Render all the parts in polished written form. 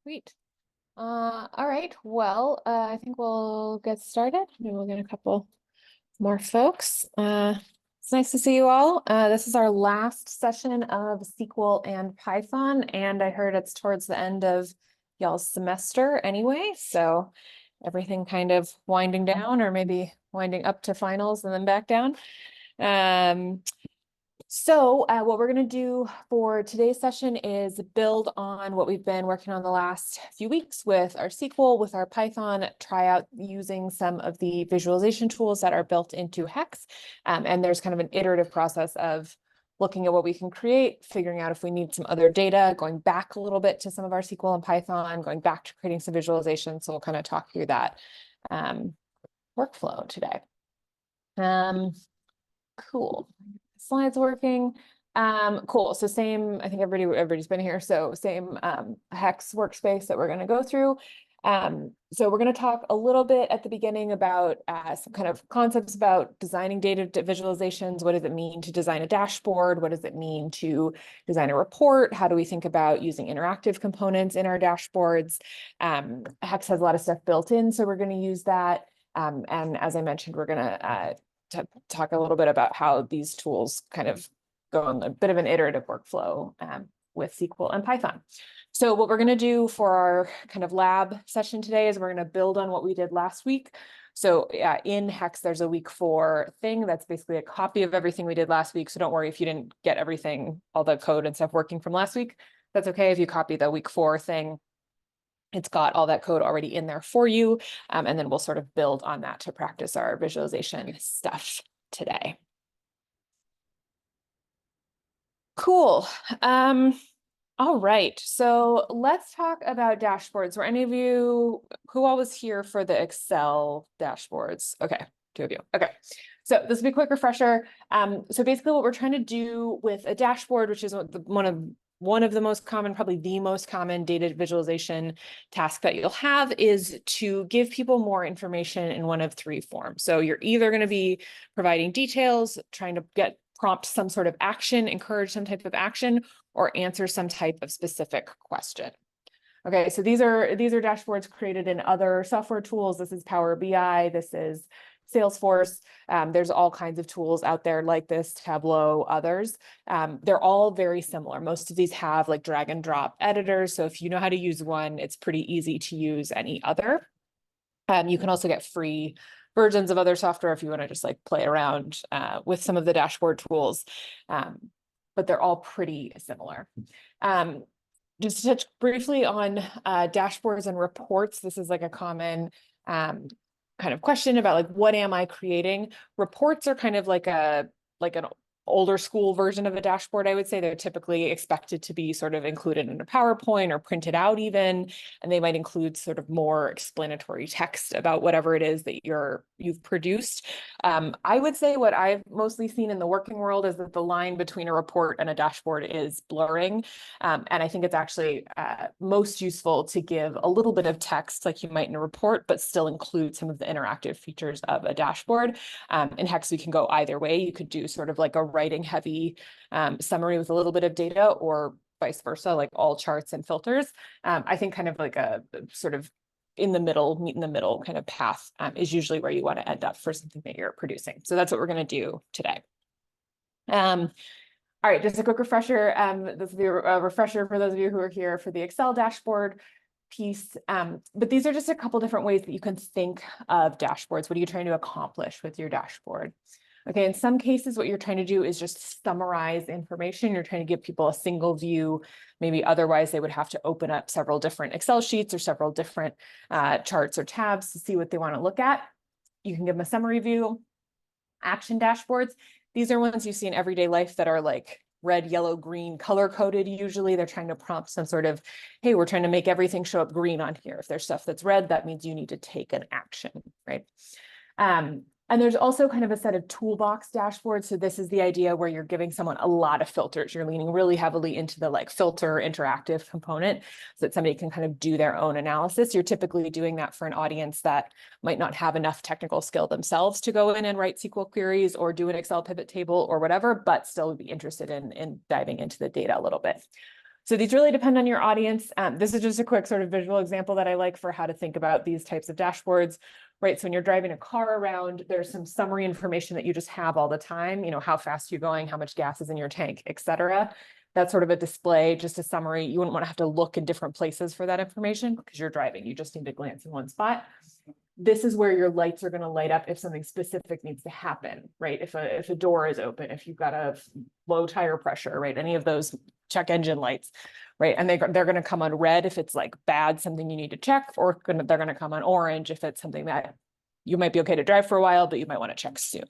Sweet. All right. Well, I think we'll get started. Maybe we'll get a couple more folks. It's nice to see you all. This is our last session of SQL and Python, and I heard it's towards the end of y'all's semester anyway, so everything kind of winding down or maybe winding up to finals and then back down. So what we're going to do for today's session is build on what we've been working on the last few weeks with our SQL, with our Python, try out using some of the visualization tools that are built into Hex. And there's kind of an iterative process of looking at what we can create, figuring out if we need some other data, going back a little bit to some of our SQL and Python, going back to creating some visualization. So we'll kind of talk through that workflow today. Cool. Slides working. Cool. So same, I think everybody's been here. So same Hex workspace that we're going to go through. So we're going to talk a little bit at the beginning about some kind of concepts about designing data visualizations. What does it mean to design a dashboard? What does it mean to design a report? How do we think about using interactive components in our dashboards? Hex has a lot of stuff built in, so we're going to use that. And as I mentioned, we're going to talk a little bit about how these tools kind of go on a bit of an iterative workflow with SQL and Python. So what we're going to do for our kind of lab session today is we're going to build on what we did last week. So in Hex, there's a week 4 thing that's basically a copy of everything we did last week. So don't worry if you didn't get everything, all the code and stuff working from last week. That's okay if you copy the week 4 thing. It's got all that code already in there for you. And then we'll sort of build on that to practice our visualization stuff today. Cool. All right. So let's talk about dashboards. Were any of you, who all was here for the Excel dashboards? Okay, 2 of you. Okay. So this will be a quick refresher. So basically what we're trying to do with a dashboard, which is one of the most common, probably the most common data visualization task that you'll have, is to give people more information in one of 3 forms. So you're either going to be providing details, trying to prompt some sort of action, encourage some type of action, or answer some type of specific question. Okay, so these are dashboards created in other software tools. This is Power BI. This is Salesforce. There's all kinds of tools out there like this, Tableau, others. They're all very similar. Most of these have like drag and drop editors. So if you know how to use one, it's pretty easy to use any other. You can also get free versions of other software if you want to just like play around with some of the dashboard tools. But they're all pretty similar. Just to touch briefly on dashboards and reports, this is like a common kind of question about like, what am I creating? Reports are kind of like an older school version of a dashboard, I would say. They're typically expected to be sort of included in a PowerPoint or printed out even, and they might include sort of more explanatory text about whatever it is that you've produced. I would say what I've mostly seen in the working world is that the line between a report and a dashboard is blurring, and I think it's actually most useful to give a little bit of text like you might in a report, but still include some of the interactive features of a dashboard. In Hex, we can go either way. You could do sort of like a writing heavy summary with a little bit of data, or vice versa, like all charts and filters. I think kind of like a sort of meet in the middle kind of path is usually where you want to end up for something that you're producing. So that's what we're going to do today. All right, just a quick refresher. This will be a refresher for those of you who are here for the Excel dashboard piece. But these are just a couple different ways that you can think of dashboards. What are you trying to accomplish with your dashboard? Okay, in some cases, what you're trying to do is just summarize information. You're trying to give people a single view. Maybe otherwise they would have to open up several different Excel sheets or several different charts or tabs to see what they want to look at. You can give them a summary view. Action dashboards. These are ones you see in everyday life that are like red, yellow, green, color coded. Usually they're trying to prompt some sort of, hey, we're trying to make everything show up green on here. If there's stuff that's red, that means you need to take an action, right? And there's also kind of a set of toolbox dashboards. So this is the idea where you're giving someone a lot of filters. You're leaning really heavily into the like filter interactive component so that somebody can kind of do their own analysis. You're typically doing that for an audience that might not have enough technical skill themselves to go in and write SQL queries or do an Excel pivot table or whatever, but still would be interested in diving into the data a little bit. So these really depend on your audience. This is just a quick sort of visual example that I like for how to think about these types of dashboards, right? So when you're driving a car around, there's some summary information that you just have all the time, you know, how fast you're going, how much gas is in your tank, et cetera. That's sort of a display, just a summary. You wouldn't want to have to look in different places for that information because you're driving. You just need to glance in one spot. This is where your lights are going to light up if something specific needs to happen, right? If a door is open, if you've got a low tire pressure, right? Any of those check engine lights, right? And they're going to come on red if it's like bad, something you need to check, or they're going to come on orange if it's something that you might be okay to drive for a while, but you might want to check soon,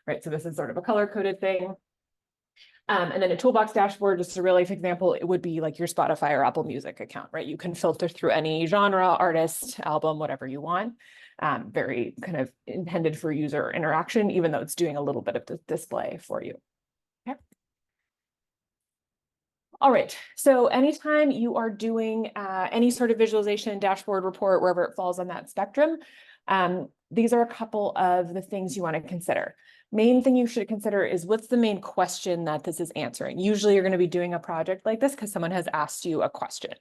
right? So this is sort of a color-coded thing. And then a toolbox dashboard, just a real life example, it would be like your Spotify or Apple Music account, right? You can filter through any genre, artist, album, whatever you want. Very kind of intended for user interaction, even though it's doing a little bit of the display for you. Okay. All right, so anytime you are doing any sort of visualization, dashboard, report, wherever it falls on that spectrum, these are a couple of the things you want to consider. Main thing you should consider is what's the main question that this is answering. Usually you're going to be doing a project like this because someone has asked you a question.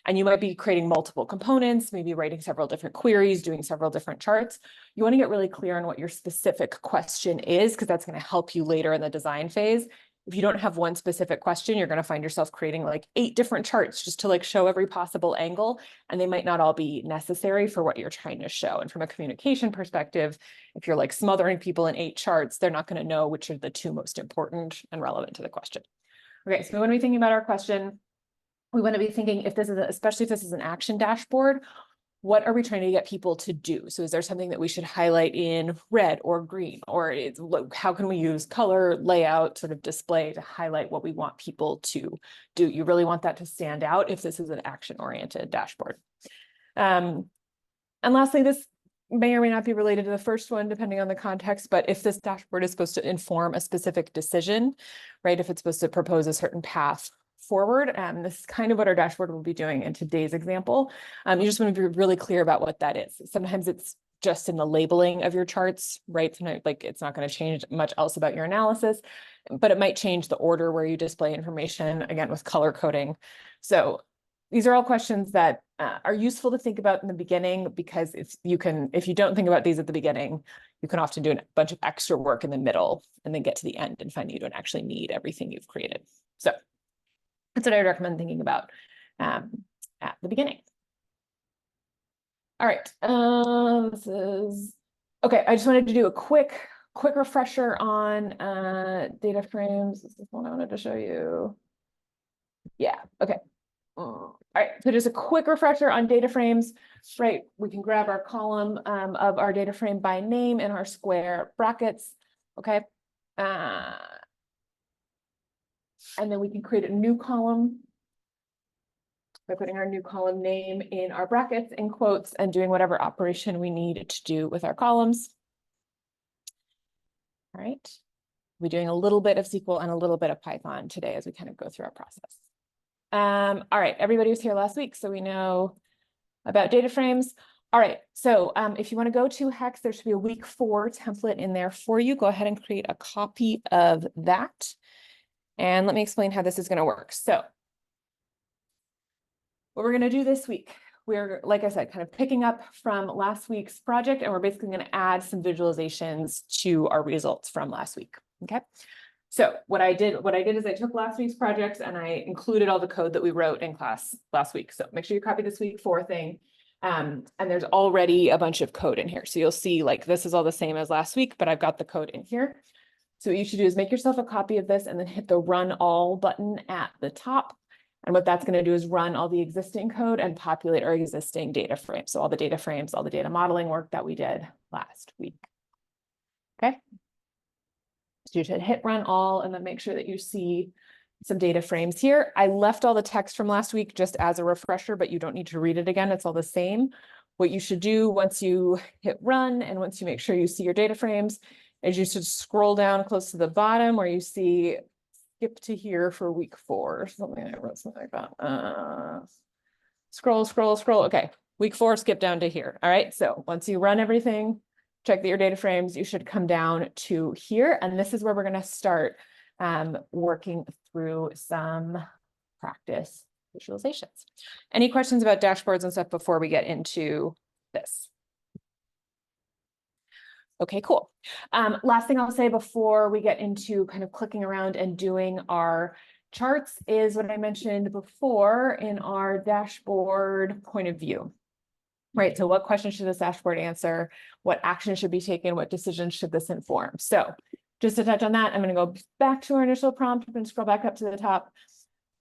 And you might be creating multiple components, maybe writing several different queries, doing several different charts. You want to get really clear on what your specific question is, because that's going to help you later in the design phase. If you don't have one specific question, you're going to find yourself creating like 8 different charts just to like show every possible angle, and they might not all be necessary for what you're trying to show. And from a communication perspective, if you're like smothering people in 8 charts, they're not going to know which are the 2 most important and relevant to the question. Okay, so we want to be thinking about our question. We want to be thinking, if this is, especially if this is an action dashboard, what are we trying to get people to do? So is there something that we should highlight in red or green, or how can we use color, layout, sort of display to highlight what we want people to do? You really want that to stand out if this is an action-oriented dashboard. And lastly, this may or may not be related to the first one, depending on the context, but if this dashboard is supposed to inform a specific decision, right? If it's supposed to propose a certain path forward, this is kind of what our dashboard will be doing in today's example. You just want to be really clear about what that is. Sometimes it's just in the labeling of your charts, right? Sometimes, like, it's not going to change much else about your analysis, but it might change the order where you display information, again, with color coding. So these are all questions that are useful to think about in the beginning, because if you don't think about these at the beginning, you can often do a bunch of extra work in the middle and then get to the end and find you don't actually need everything you've created. So that's what I recommend thinking about at the beginning. All right, this is, okay, I just wanted to do a quick refresher on data frames. This is one I wanted to show you. Yeah, okay. All right, so just a quick refresher on data frames, right? We can grab our column of our data frame by name in our square brackets, okay? And then we can create a new column by putting our new column name in our brackets in quotes and doing whatever operation we need to do with our columns. All right, we're doing a little bit of SQL and a little bit of Python today as we kind of go through our process. All right, everybody was here last week, so we know about data frames. All right, so if you want to go to Hex, there should be a week 4 template in there for you. Go ahead and create a copy of that. And let me explain how this is going to work. So what we're going to do this week, we're, like I said, kind of picking up from last week's project, and we're basically going to add some visualizations to our results from last week. Okay. So what I did is I took last week's projects and I included all the code that we wrote in class last week. So make sure you copy this week 4 thing. And there's already a bunch of code in here. So you'll see, like, this is all the same as last week, but I've got the code in here. So what you should do is make yourself a copy of this and then hit the run all button at the top. And what that's going to do is run all the existing code and populate our existing data frames. So all the data frames, all the data modeling work that we did last week. Okay. So you should hit run all and then make sure that you see some data frames here. I left all the text from last week just as a refresher, but you don't need to read it again. It's all the same. What you should do once you hit run and once you make sure you see your data frames is you should scroll down close to the bottom where you see skip to here for week 4 or something. I wrote something like that. Scroll. Okay, week 4, skip down to here. All right, so once you run everything, check that your data frames, you should come down to here. And this is where we're going to start working through some practice visualizations. Any questions about dashboards and stuff before we get into this? Okay, cool. Last thing I'll say before we get into kind of clicking around and doing our charts is what I mentioned before in our dashboard point of view. Right, so what questions should this dashboard answer? What action should be taken? What decisions should this inform? So just to touch on that, I'm going to go back to our initial prompt and scroll back up to the top.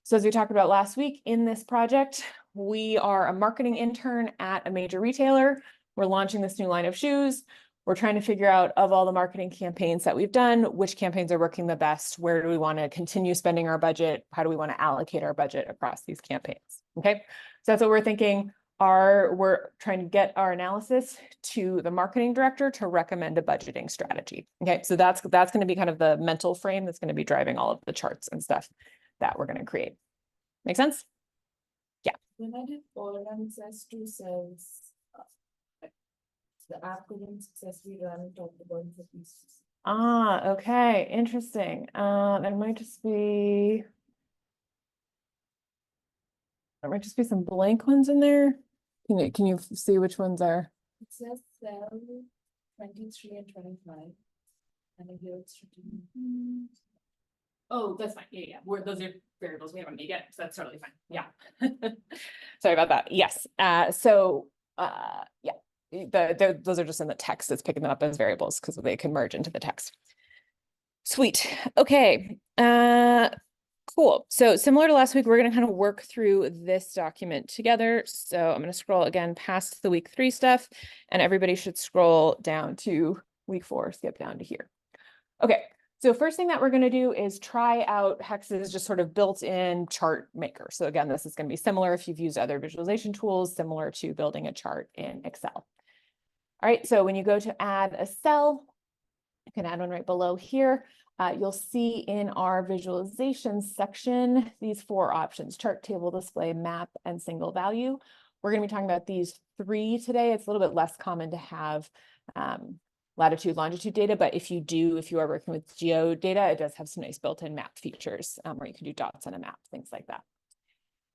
So as we talked about last week in this project, we are a marketing intern at a major retailer. We're launching this new line of shoes. We're trying to figure out, of all the marketing campaigns that we've done, which campaigns are working the best? Where do we want to continue spending our budget? How do we want to allocate our budget across these campaigns? Okay, so that's what we're thinking. We're trying to get our analysis to the marketing director to recommend a budgeting strategy. Okay, so that's going to be kind of the mental frame that's going to be driving all of the charts and stuff that we're going to create. Make sense? Yeah. When I did all access to cells, the app couldn't successfully run top to bottom for pieces. Ah, okay, interesting. There might just be some blank ones in there. Can you see which ones are? It says cell 23 and 25, and here it's written. Oh, that's fine. Yeah. Those are variables we haven't made yet, so that's totally fine. Yeah. Sorry about that. Yes. Yeah. Those are just in the text. It's picking them up as variables because they can merge into the text. Sweet. Okay. Cool. So similar to last week, we're going to kind of work through this document together. So I'm going to scroll again past the week 3 stuff, and everybody should scroll down to week 4, skip down to here. Okay. So first thing that we're going to do is try out Hex's just sort of built-in chart maker. So again, this is going to be similar if you've used other visualization tools, similar to building a chart in Excel. All right. So when you go to add a cell, you can add one right below here. You'll see in our visualization section, these 4 options: chart, table, display, map, and single value. We're going to be talking about these 3 today. It's a little bit less common to have latitude, longitude data, but if you are working with geo data, it does have some nice built-in map features where you can do dots on a map, things like that.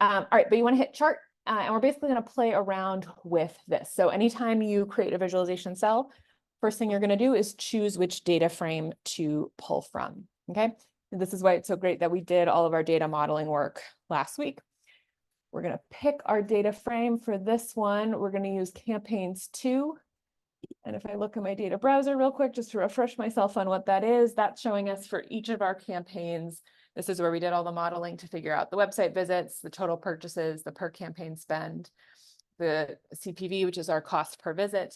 All right, but you want to hit chart, and we're basically going to play around with this. So anytime you create a visualization cell, first thing you're going to do is choose which data frame to pull from. Okay, and this is why it's so great that we did all of our data modeling work last week. We're going to pick our data frame for this one. We're going to use campaigns 2. And if I look at my data browser real quick, just to refresh myself on what that is, that's showing us for each of our campaigns. This is where we did all the modeling to figure out the website visits, the total purchases, the per campaign spend, the CPV, which is our cost per visit,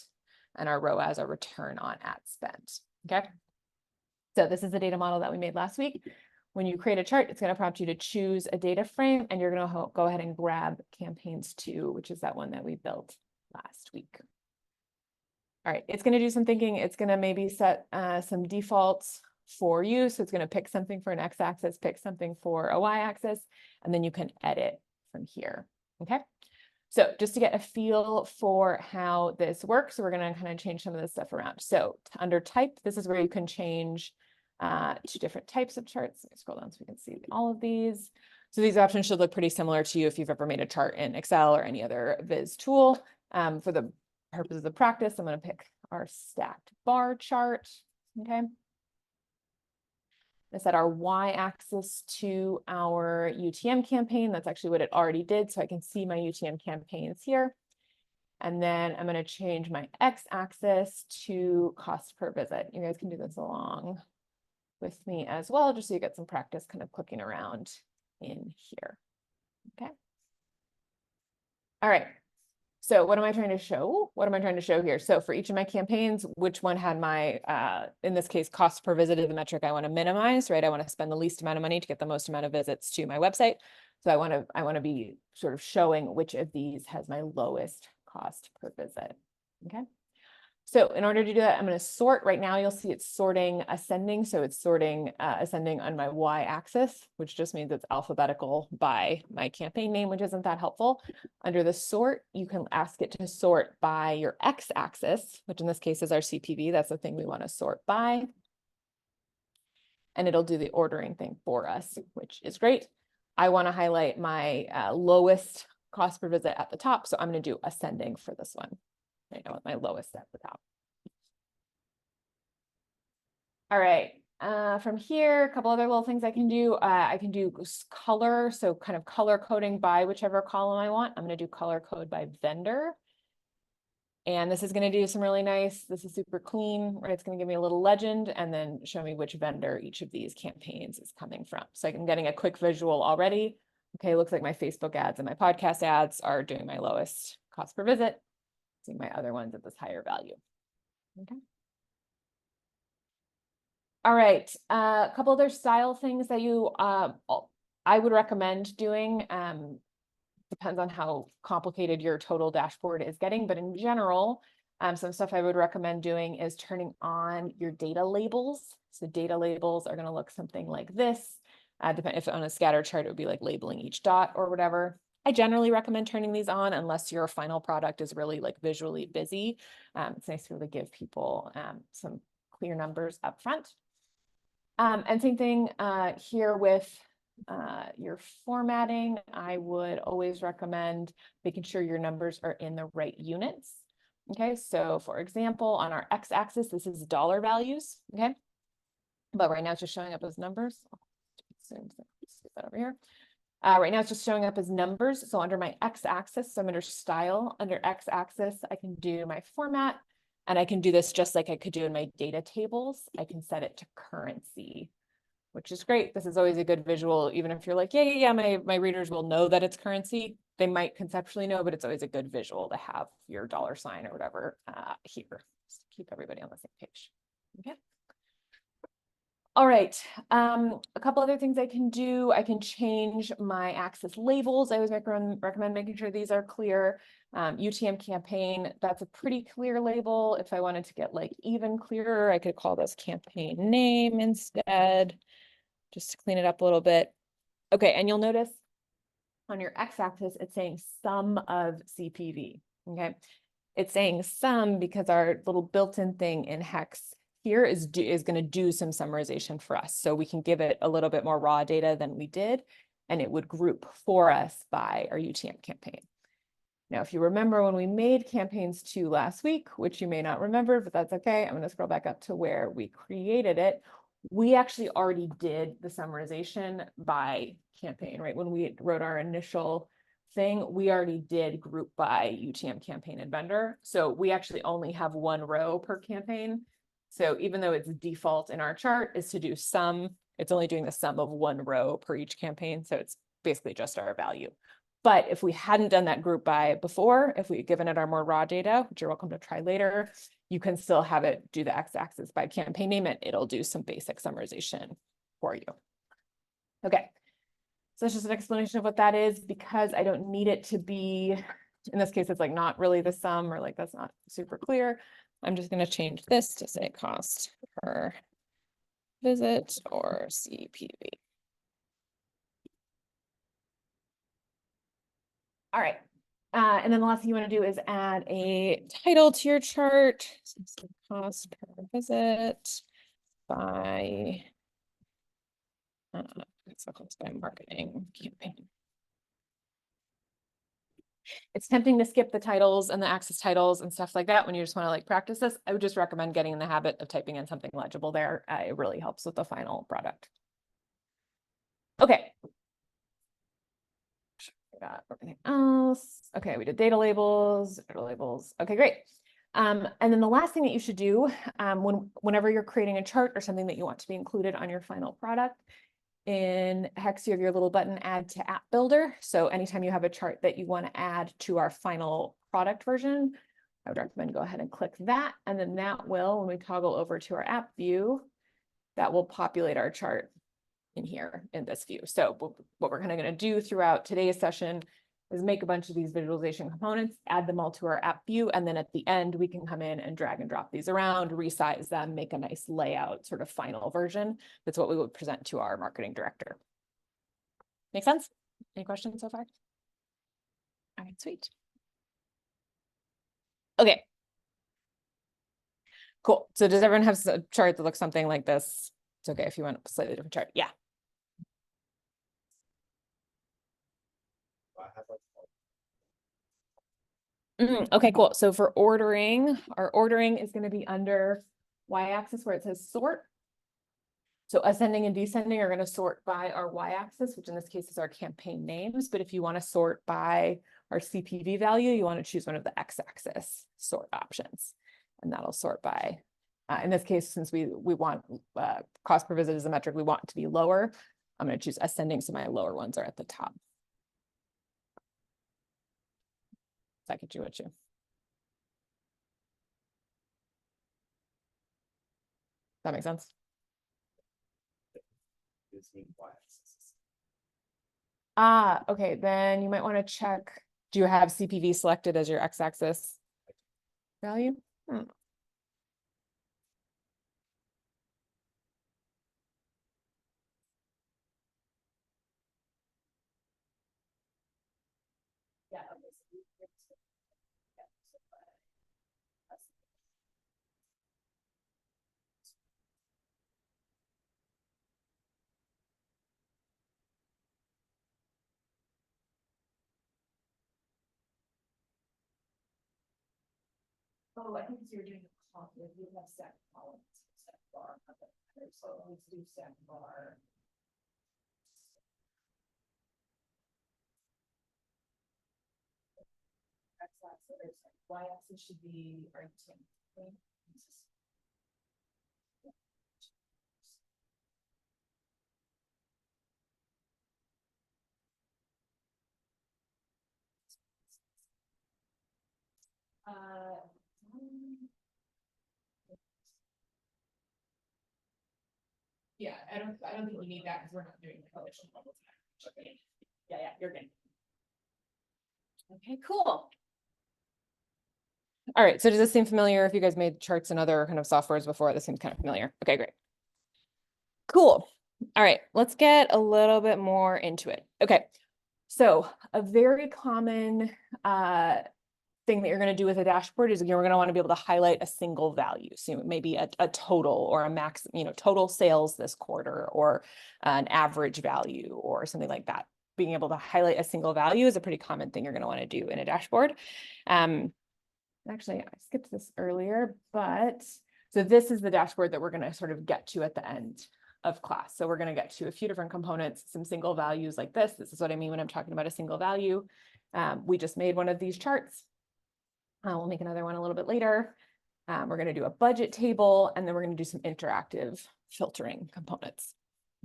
and our ROAS, our return on ad spend. Okay. So this is the data model that we made last week. When you create a chart, it's going to prompt you to choose a data frame, and you're going to go ahead and grab campaigns 2, which is that one that we built last week. All right, it's going to do some thinking. It's going to maybe set some defaults for you. So it's going to pick something for an x-axis, pick something for a y-axis, and then you can edit from here. Okay. So just to get a feel for how this works, we're going to kind of change some of this stuff around. So under type, this is where you can change to different types of charts. Let me scroll down so we can see all of these. So these options should look pretty similar to you if you've ever made a chart in Excel or any other viz tool. For the purposes of practice, I'm going to pick our stacked bar chart. Okay. I set our y-axis to our UTM campaign. That's actually what it already did. So I can see my UTM campaigns here. And then I'm going to change my x-axis to cost per visit. You guys can do this along with me as well, just so you get some practice kind of clicking around in here. Okay. All right. So what am I trying to show? What am I trying to show here? So for each of my campaigns, which one had my, in this case, cost per visit is the metric I want to minimize, right? I want to spend the least amount of money to get the most amount of visits to my website. So I want to be sort of showing which of these has my lowest cost per visit. Okay. So in order to do that, I'm going to sort. Right now, you'll see it's sorting ascending. So it's sorting ascending on my y-axis, which just means it's alphabetical by my campaign name, which isn't that helpful. Under the sort, you can ask it to sort by your x-axis, which in this case is our CPV. That's the thing we want to sort by. And it'll do the ordering thing for us, which is great. I want to highlight my lowest cost per visit at the top. So I'm going to do ascending for this one. I want my lowest at the top. All right. From here, a couple other little things I can do. I can do color, so kind of color coding by whichever column I want. I'm going to do color code by vendor. And this is going to do some really nice, this is super clean, right? It's going to give me a little legend and then show me which vendor each of these campaigns is coming from. So I'm getting a quick visual already. Okay, looks like my Facebook ads and my podcast ads are doing my lowest cost per visit. Seeing my other ones at this higher value. Okay. All right, a couple other style things that I would recommend doing. Depends on how complicated your total dashboard is getting, but in general, some stuff I would recommend doing is turning on your data labels. So data labels are going to look something like this. If on a scatter chart, it would be like labeling each dot or whatever. I generally recommend turning these on unless your final product is really like visually busy. It's nice to really give people some clear numbers up front. And same thing here with your formatting. I would always recommend making sure your numbers are in the right units. Okay, so for example, on our x-axis, this is dollar values. Okay, but right now it's just showing up as numbers. Let's get that over here. Right now it's just showing up as numbers. So under my x-axis, so I'm under style, under x-axis, I can do my format. And I can do this just like I could do in my data tables. I can set it to currency, which is great. This is always a good visual, even if you're like, yeah, my readers will know that it's currency. They might conceptually know, but it's always a good visual to have your dollar sign or whatever here. Just to keep everybody on the same page. Okay. All right, a couple other things I can do. I can change my axis labels. I always recommend making sure these are clear. UTM campaign, that's a pretty clear label. If I wanted to get like even clearer, I could call this campaign name instead, just to clean it up a little bit. Okay, and you'll notice on your x-axis, it's saying sum of CPV, okay? It's saying sum because our little built-in thing in Hex here is going to do some summarization for us. So we can give it a little bit more raw data than we did, and it would group for us by our UTM campaign. Now, if you remember when we made campaigns 2 last week, which you may not remember, but that's okay. I'm going to scroll back up to where we created it. We actually already did the summarization by campaign, right? When we wrote our initial thing, we already did group by UTM campaign and vendor. So we actually only have 1 row per campaign. So even though its default in our chart is to do sum, it's only doing the sum of 1 row per each campaign. So it's basically just our value. But if we hadn't done that group by before, if we had given it our more raw data, which you're welcome to try later, you can still have it do the x-axis by campaign name, and it'll do some basic summarization for you. Okay, so that's just an explanation of what that is, because I don't need it to be, in this case, it's like not really the sum, or like that's not super clear. I'm just going to change this to say cost per visit or CPV. All right. And then the last thing you want to do is add a title to your chart. So cost per visit by by marketing campaign. It's tempting to skip the titles and the axis titles and stuff like that when you just want to like practice this. I would just recommend getting in the habit of typing in something legible there. It really helps with the final product. Okay. Got everything else. Okay, we did data labels. Okay, great. And then the last thing that you should do whenever you're creating a chart or something that you want to be included on your final product, in Hex, you have your little button add to app builder. So anytime you have a chart that you want to add to our final product version, I would recommend go ahead and click that. And then that will, when we toggle over to our app view, that will populate our chart in here in this view. So what we're kind of going to do throughout today's session is make a bunch of these visualization components, add them all to our app view, and then at the end we can come in and drag and drop these around, resize them, make a nice layout sort of final version. That's what we would present to our marketing director. Make sense? Any questions so far? All right, sweet. Okay. Cool. So does everyone have a chart that looks something like this? It's okay if you want a slightly different chart. Yeah. Okay, cool. So for ordering, our ordering is going to be under y-axis where it says sort. So ascending and descending are going to sort by our y-axis, which in this case is our campaign names. But if you want to sort by our CPV value, you want to choose one of the x-axis sort options. And that'll sort by, in this case, since we want cost per visit as a metric, we want it to be lower. I'm going to choose ascending, so my lower ones are at the top. Does that get you what you? That makes sense? Okay, then you might want to check, do you have CPV selected as your x-axis value? Yeah. Oh, I think you're doing a column, you have stack columns, stack bar, so let's do stack bar. X-axis, y-axis should be our intent. Yeah, I don't think we need that because we're not doing the collection level time. Okay. Yeah, you're good. Okay, cool. All right, so does this seem familiar? If you guys made charts and other kind of softwares before, this seems kind of familiar. Okay, great. Cool. All right, let's get a little bit more into it. Okay, so a very common thing that you're going to do with a dashboard is you're going to want to be able to highlight a single value. So maybe a total or a max, total sales this quarter or an average value or something like that. Being able to highlight a single value is a pretty common thing you're going to want to do in a dashboard. Actually, I skipped this earlier, but so this is the dashboard that we're going to sort of get to at the end of class. So we're going to get to a few different components, some single values like this. This is what I mean when I'm talking about a single value. We just made one of these charts. We'll make another one a little bit later. We're going to do a budget table, and then we're going to do some interactive filtering components.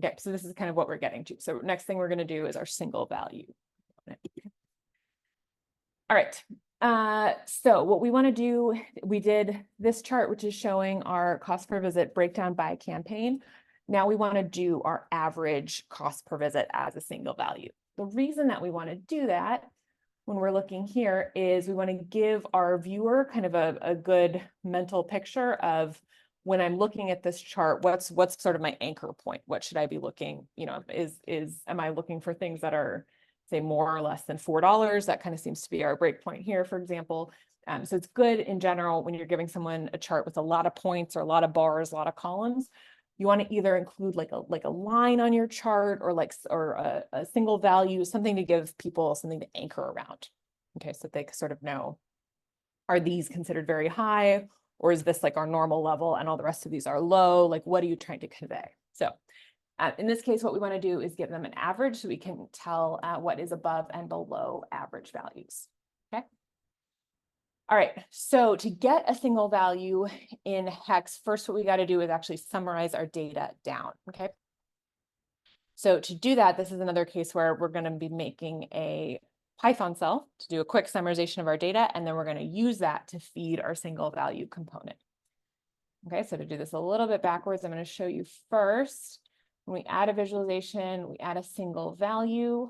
Okay, so this is kind of what we're getting to. So next thing we're going to do is our single value. All right. So what we want to do, we did this chart, which is showing our cost per visit breakdown by campaign. Now we want to do our average cost per visit as a single value. The reason that we want to do that when we're looking here is we want to give our viewer kind of a good mental picture of when I'm looking at this chart, what's sort of my anchor point? What should I be looking, am I looking for things that are, say, more or less than $4? That kind of seems to be our break point here, for example. So it's good in general when you're giving someone a chart with a lot of points or a lot of bars, a lot of columns. You want to either include like a line on your chart or a single value, something to give people something to anchor around. Okay, so they sort of know, are these considered very high, or is this like our normal level and all the rest of these are low? Like, what are you trying to convey? So in this case, what we want to do is give them an average so we can tell what is above and below average values. Okay. All right, so to get a single value in hex, first what we got to do is actually summarize our data down, okay? So to do that, this is another case where we're going to be making a Python cell to do a quick summarization of our data, and then we're going to use that to feed our single value component. Okay, so to do this a little bit backwards, I'm going to show you first, when we add a visualization, we add a single value.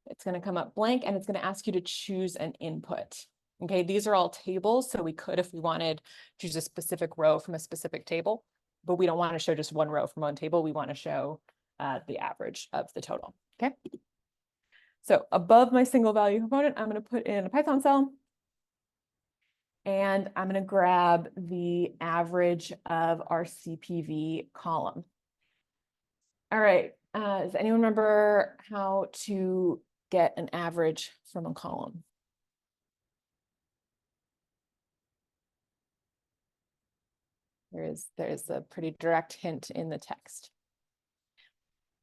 It's going to come up blank, and it's going to ask you to choose an input. Okay, these are all tables, so we could, if we wanted, choose a specific row from a specific table, but we don't want to show just one row from one table. We want to show the average of the total. Okay, so above my single value component, I'm going to put in a Python cell, and I'm going to grab the average of our CPV column. All right, does anyone remember how to get an average from a column? There's a pretty direct hint in the text.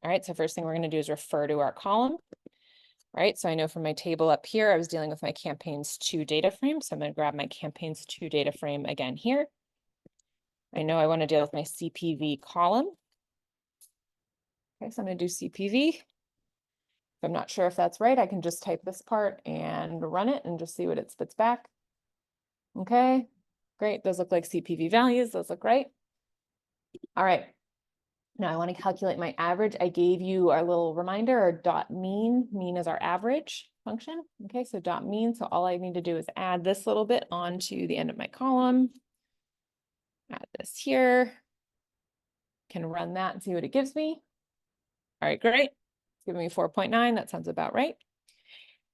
All right, so first thing we're going to do is refer to our column. Right, so I know from my table up here, I was dealing with my campaigns 2 data frame. So I'm going to grab my campaigns 2 data frame again here. I know I want to deal with my CPV column. Okay, so I'm going to do CPV. If I'm not sure if that's right, I can just type this part and run it and just see what it spits back. Okay, great. Those look like CPV values. Those look right. All right. Now I want to calculate my average. I gave you our little reminder, our dot mean. Mean is our average function. Okay, so dot mean. So all I need to do is add this little bit onto the end of my column. Add this here. Can run that and see what it gives me. All right, great. It's giving me 4.9. That sounds about right.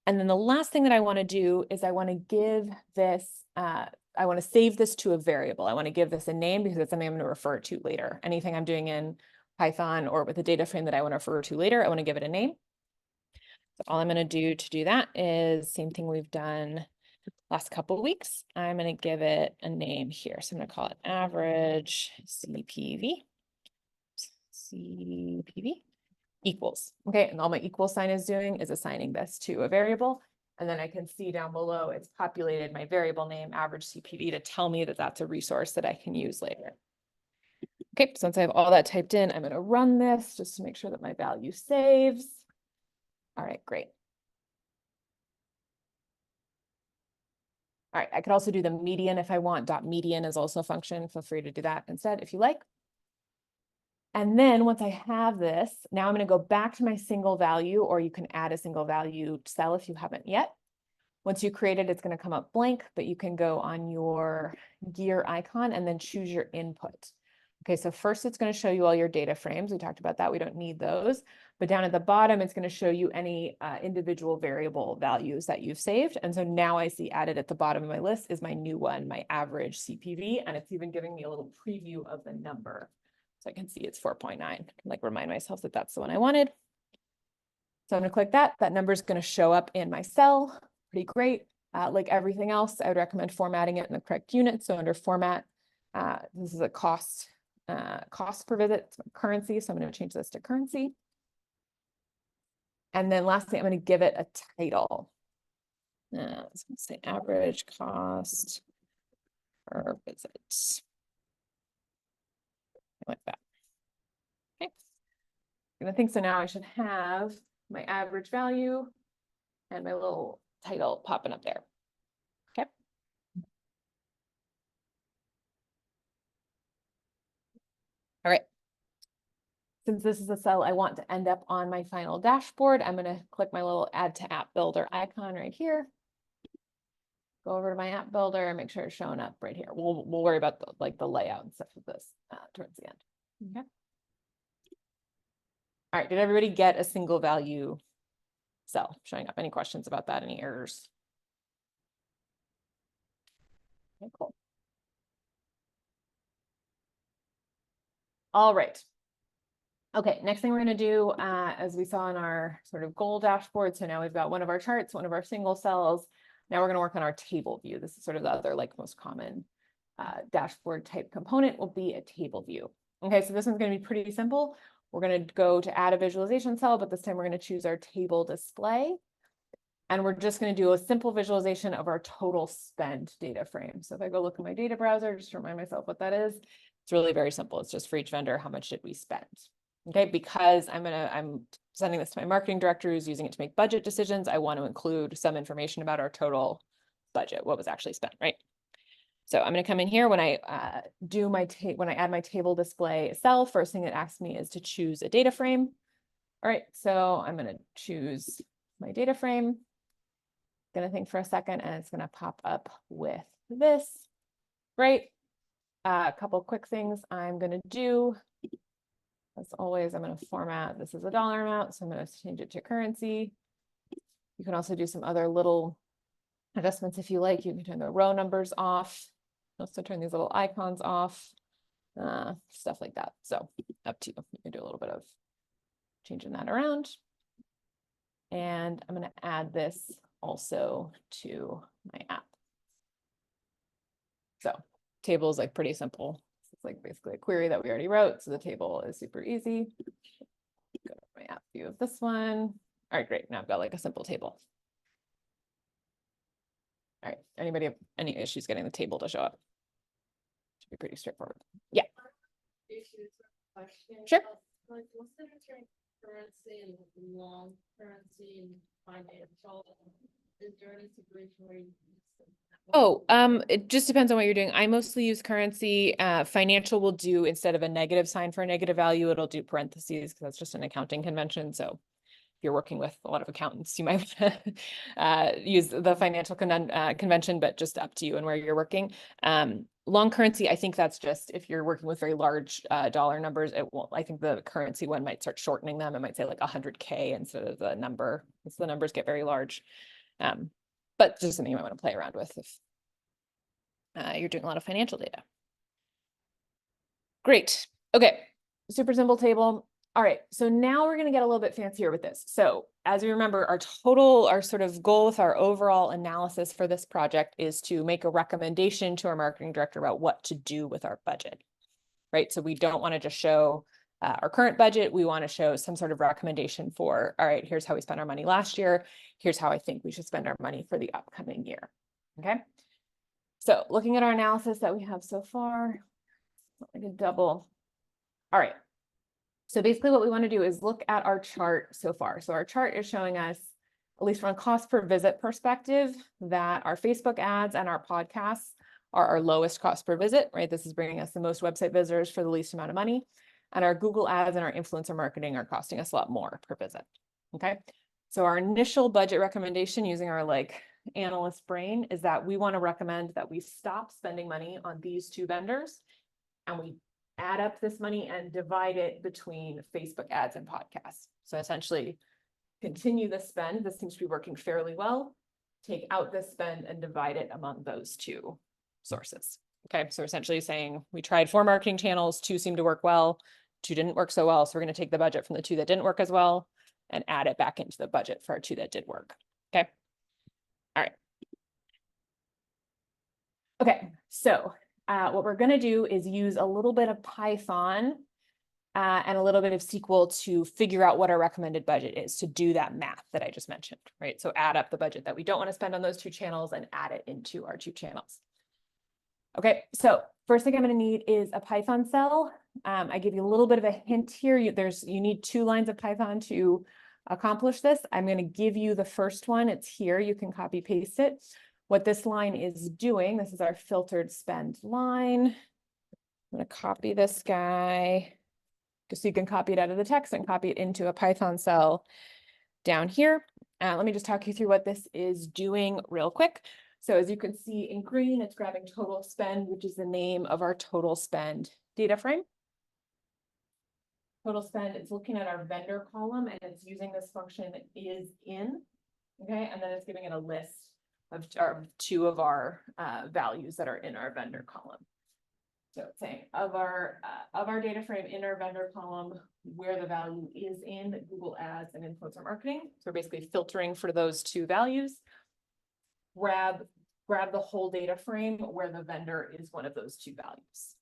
And then the last thing that I want to do is I want to give this, I want to save this to a variable. I want to give this a name because it's something I'm going to refer to later. Anything I'm doing in Python or with a data frame that I want to refer to later, I want to give it a name. So all I'm going to do that is same thing we've done last couple of weeks. I'm going to give it a name here. So I'm going to call it average CPV. CPV equals. Okay, and all my equal sign is doing is assigning this to a variable. And then I can see down below, it's populated my variable name, average CPV, to tell me that that's a resource that I can use later. Okay, so once I have all that typed in, I'm going to run this just to make sure that my value saves. All right, great. All right, I could also do the median if I want. Dot median is also a function. Feel free to do that instead if you like. And then once I have this, now I'm going to go back to my single value, or you can add a single value cell if you haven't yet. Once you create it, it's going to come up blank, but you can go on your gear icon and then choose your input. Okay, so first it's going to show you all your data frames. We talked about that. We don't need those. But down at the bottom, it's going to show you any individual variable values that you've saved. And so now I see added at the bottom of my list is my new one, my average CPV. And it's even giving me a little preview of the number. So I can see it's 4.9. I can like remind myself that that's the one I wanted. So I'm going to click that. That number is going to show up in my cell. Pretty great. Like everything else, I would recommend formatting it in the correct unit. So under format, this is a cost per visit, it's currency. So I'm going to change this to currency. And then lastly, I'm going to give it a title. So I'm going to say average cost per visit. Like that. Okay. And I think so now I should have my average value and my little title popping up there. Okay. All right. Since this is a cell I want to end up on my final dashboard, I'm going to click my little add to app builder icon right here. Go over to my app builder and make sure it's showing up right here. We'll worry about the layout and stuff of this towards the end. Okay. All right. Did everybody get a single value cell showing up? Any questions about that? Any errors? Okay, cool. All right. Okay, next thing we're going to do, as we saw in our sort of goal dashboard, so now we've got one of our charts, one of our single cells. Now we're going to work on our table view. This is sort of the other like most common dashboard type component will be a table view. Okay, so this one's going to be pretty simple. We're going to go to add a visualization cell, but this time we're going to choose our table display. And we're just going to do a simple visualization of our total spend data frame. So if I go look at my data browser, just to remind myself what that is, it's really very simple. It's just for each vendor, how much did we spend? Okay, because I'm sending this to my marketing director who's using it to make budget decisions. I want to include some information about our total budget, what was actually spent, right? So I'm going to come in here when I add my table display cell. First thing it asks me is to choose a data frame. All right, so I'm going to choose my data frame. Going to think for a second, and it's going to pop up with this. Great. A couple quick things I'm going to do. As always, I'm going to format this as a dollar amount, so I'm going to change it to currency. You can also do some other little adjustments if you like. You can turn the row numbers off. Also turn these little icons off, stuff like that. So up to you. You can do a little bit of changing that around. And I'm going to add this also to my app. So table is like pretty simple. It's like basically a query that we already wrote. So the table is super easy. Go to my app view of this one. All right, great. Now I've got like a simple table. All right, anybody have any issues getting the table to show up? Should be pretty straightforward. Yeah. Issues or question. Sure. Like, what's the difference currency and long currency and financial? Is there any situation where you? Oh, it just depends on what you're doing. I mostly use currency. Financial will do, instead of a negative sign for a negative value, it'll do parentheses because that's just an accounting convention. So if you're working with a lot of accountants, you might use the financial convention, but just up to you and where you're working. Long currency, I think that's just if you're working with very large dollar numbers, it won't. I think the currency one might start shortening them. It might say like 100K instead of the number, because the numbers get very large. But just something you might want to play around with if you're doing a lot of financial data. Great. Okay. Super simple table. All right. So now we're going to get a little bit fancier with this. So as we remember, our sort of goal with our overall analysis for this project is to make a recommendation to our marketing director about what to do with our budget, right? So we don't want to just show our current budget. We want to show some sort of recommendation for, all right, here's how we spent our money last year. Here's how I think we should spend our money for the upcoming year. Okay. So looking at our analysis that we have so far, like a double. All right. So basically what we want to do is look at our chart so far. So our chart is showing us, at least from a cost per visit perspective, that our Facebook ads and our podcasts are our lowest cost per visit, right? This is bringing us the most website visitors for the least amount of money. And our Google ads and our influencer marketing are costing us a lot more per visit. Okay. So our initial budget recommendation using our like analyst brain is that we want to recommend that we stop spending money on these two vendors and we add up this money and divide it between Facebook ads and podcasts. So essentially continue the spend. This seems to be working fairly well. Take out this spend and divide it among those two sources. Okay, so essentially saying we tried 4 marketing channels, 2 seemed to work well, 2 didn't work so well. So we're going to take the budget from the 2 that didn't work as well and add it back into the budget for our 2 that did work. Okay. All right. Okay, so what we're going to do is use a little bit of Python and a little bit of SQL to figure out what our recommended budget is, to do that math that I just mentioned, right? So add up the budget that we don't want to spend on those 2 channels and add it into our 2 channels. Okay, so first thing I'm going to need is a Python cell. I give you a little bit of a hint here. You need 2 lines of Python to accomplish this. I'm going to give you the first one. It's here. You can copy paste it. What this line is doing, this is our filtered spend line. I'm going to copy this guy just so you can copy it out of the text and copy it into a Python cell down here. Let me just talk you through what this is doing real quick. So as you can see in green, it's grabbing total spend, which is the name of our total spend data frame. Total spend, it's looking at our vendor column and it's using this function is in, okay? And then it's giving it a list of 2 of our values that are in our vendor column. So it's saying of our data frame in our vendor column, where the value is in Google Ads and influencer marketing. So we're basically filtering for those 2 values. Grab the whole data frame where the vendor is one of those 2 values.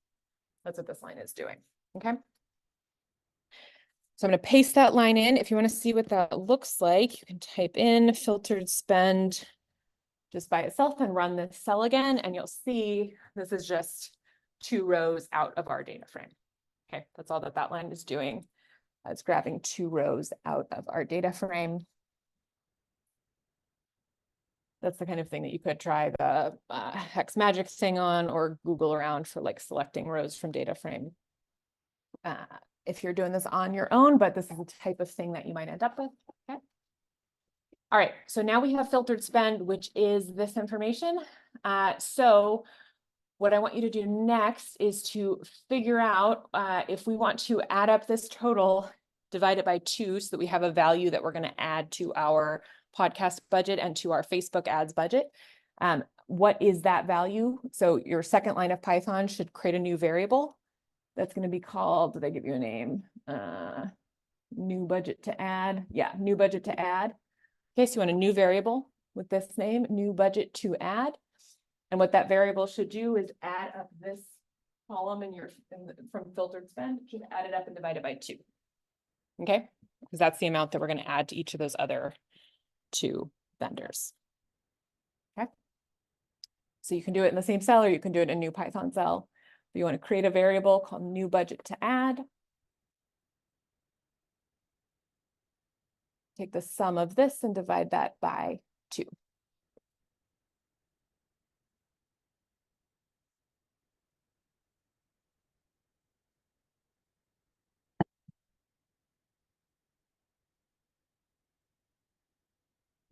That's what this line is doing. Okay. So I'm going to paste that line in. If you want to see what that looks like, you can type in filtered spend just by itself and run this cell again, and you'll see this is just 2 rows out of our data frame. Okay, that's all that line is doing. It's grabbing 2 rows out of our data frame. That's the kind of thing that you could try the hex magic thing on or Google around for like selecting rows from data frame. If you're doing this on your own, but this is the type of thing that you might end up with. Okay. All right, so now we have filtered spend, which is this information. So what I want you to do next is to figure out if we want to add up this total, divide it by 2 so that we have a value that we're going to add to our podcast budget and to our Facebook ads budget. What is that value? So your second line of Python should create a new variable that's going to be called, did I give you a name? New budget to add. Yeah, new budget to add. Okay, so you want a new variable with this name, new budget to add. And what that variable should do is add up this column in your, from filtered spend, just add it up and divide it by 2. Okay, because that's the amount that we're going to add to each of those other 2 vendors. Okay. So you can do it in the same cell or you can do it in a new Python cell. If you want to create a variable called new budget to add, take the sum of this and divide that by 2.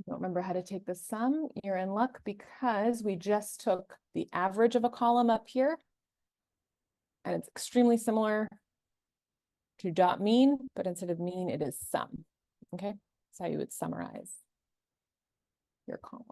Don't remember how to take the sum, you're in luck because we just took the average of a column up here. And it's extremely similar to dot mean, but instead of mean, it is sum. Okay, that's how you would summarize your column.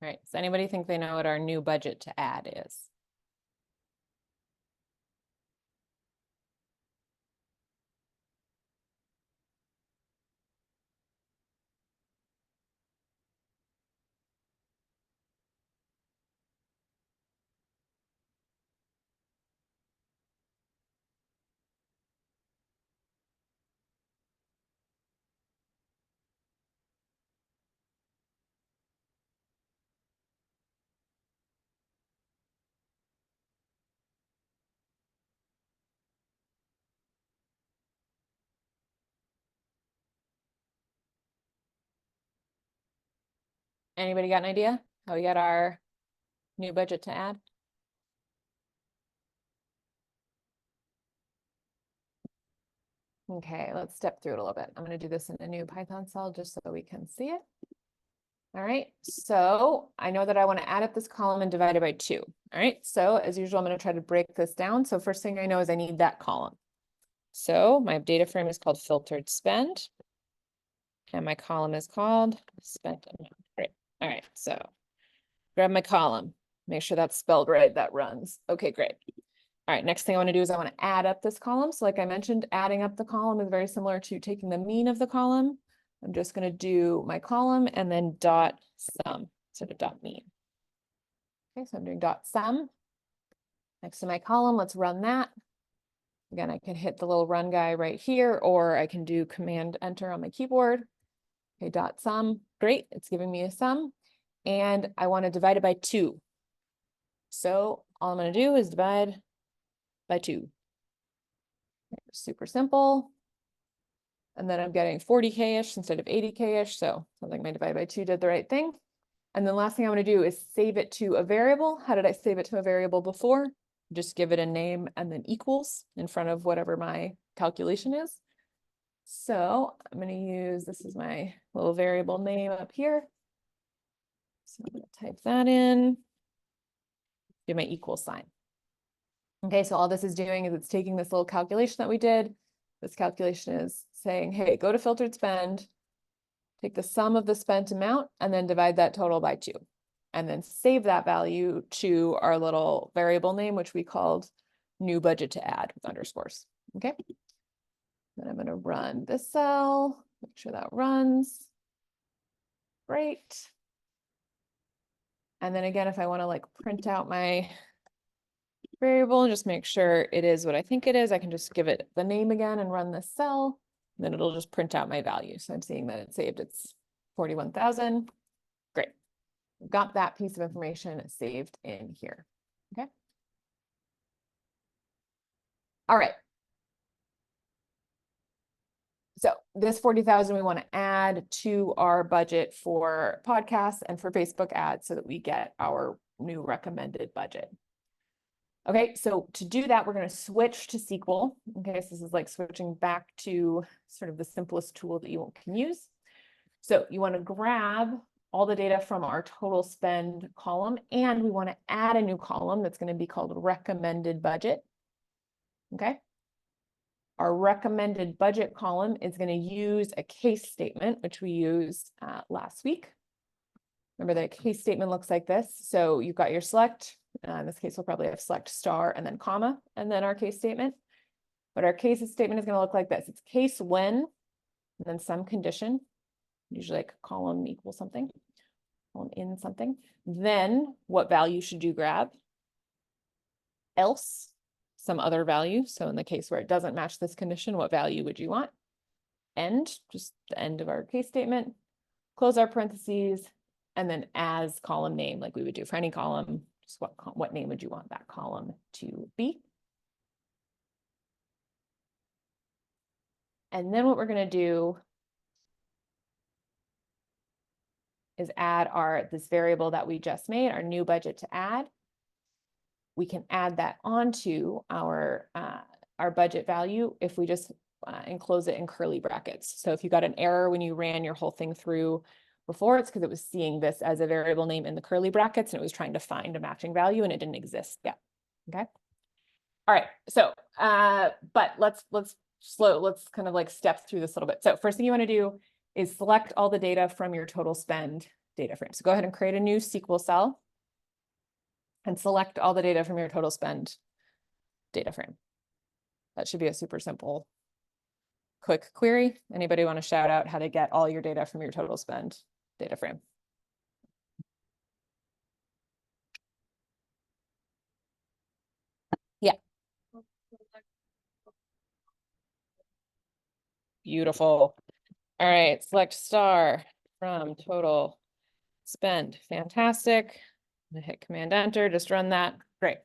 All right, does anybody think they know what our new budget to add is? Anybody got an idea how we got our new budget to add? Okay, let's step through it a little bit. I'm going to do this in a new Python cell just so we can see it. All right, so I know that I want to add up this column and divide it by 2. All right, so as usual, I'm going to try to break this down. So first thing I know is I need that column. So my data frame is called filtered spend. And my column is called spent amount. Great. All right, so grab my column. Make sure that's spelled right, that runs. Okay, great. All right, next thing I want to do is I want to add up this column. So like I mentioned, adding up the column is very similar to taking the mean of the column. I'm just going to do my column and then dot sum instead of dot mean. Okay, so I'm doing dot sum. Next to my column, let's run that. Again, I can hit the little run guy right here, or I can do Command Enter on my keyboard. Okay, dot sum, great, it's giving me a sum. And I want to divide it by 2. So all I'm going to do is divide by 2. Super simple. And then I'm getting 40K-ish instead of 80K-ish. So something I divide by 2 did the right thing. And then last thing I want to do is save it to a variable. How did I save it to a variable before? Just give it a name and then equals in front of whatever my calculation is. So I'm going to use, this is my little variable name up here. So I'm going to type that in, do my equal sign. Okay, so all this is doing is it's taking this little calculation that we did. This calculation is saying, hey, go to filtered spend, take the sum of the spent amount, and then divide that total by 2. And then save that value to our little variable name, which we called new budget to add with underscores. Okay. Then I'm going to run this cell, make sure that runs. Great. And then again, if I want to like print out my variable and just make sure it is what I think it is, I can just give it the name again and run this cell. And then it'll just print out my value. So I'm seeing that it's saved. It's 41,000. Great. Got that piece of information saved in here. Okay. All right. So this 40,000 we want to add to our budget for podcasts and for Facebook ads so that we get our new recommended budget. Okay, so to do that, we're going to switch to SQL. Okay, so this is like switching back to sort of the simplest tool that you can use. So you want to grab all the data from our total spend column, and we want to add a new column that's going to be called recommended budget. okay? Our recommended budget column is going to use a case statement, which we used last week. Remember, the case statement looks like this. So you've got your select. In this case, we'll probably have select star and then comma, and then our case statement. But our case statement is going to look like this. It's case when, and then some condition, usually like column equals something, column in something. Then what value should you grab? Else, some other value. So in the case where it doesn't match this condition, what value would you want? End, just the end of our case statement. Close our parentheses, and then as column name, like we would do for any column, just what name would you want that column to be? And then what we're going to do is add this variable that we just made, our new budget to add. We can add that onto our budget value if we just enclose it in curly brackets. So if you got an error when you ran your whole thing through before, it's because it was seeing this as a variable name in the curly brackets and it was trying to find a matching value and it didn't exist yet. Okay. All right. So, but let's kind of like step through this a little bit. So first thing you want to do is select all the data from your total spend data frame. So go ahead and create a new SQL cell and select all the data from your total spend data frame. That should be a super simple, quick query. Anybody want to shout out how to get all your data from your total spend data frame? Yeah. Beautiful. All right, select star from total spend. Fantastic. I'm gonna hit Command Enter, just run that. Great.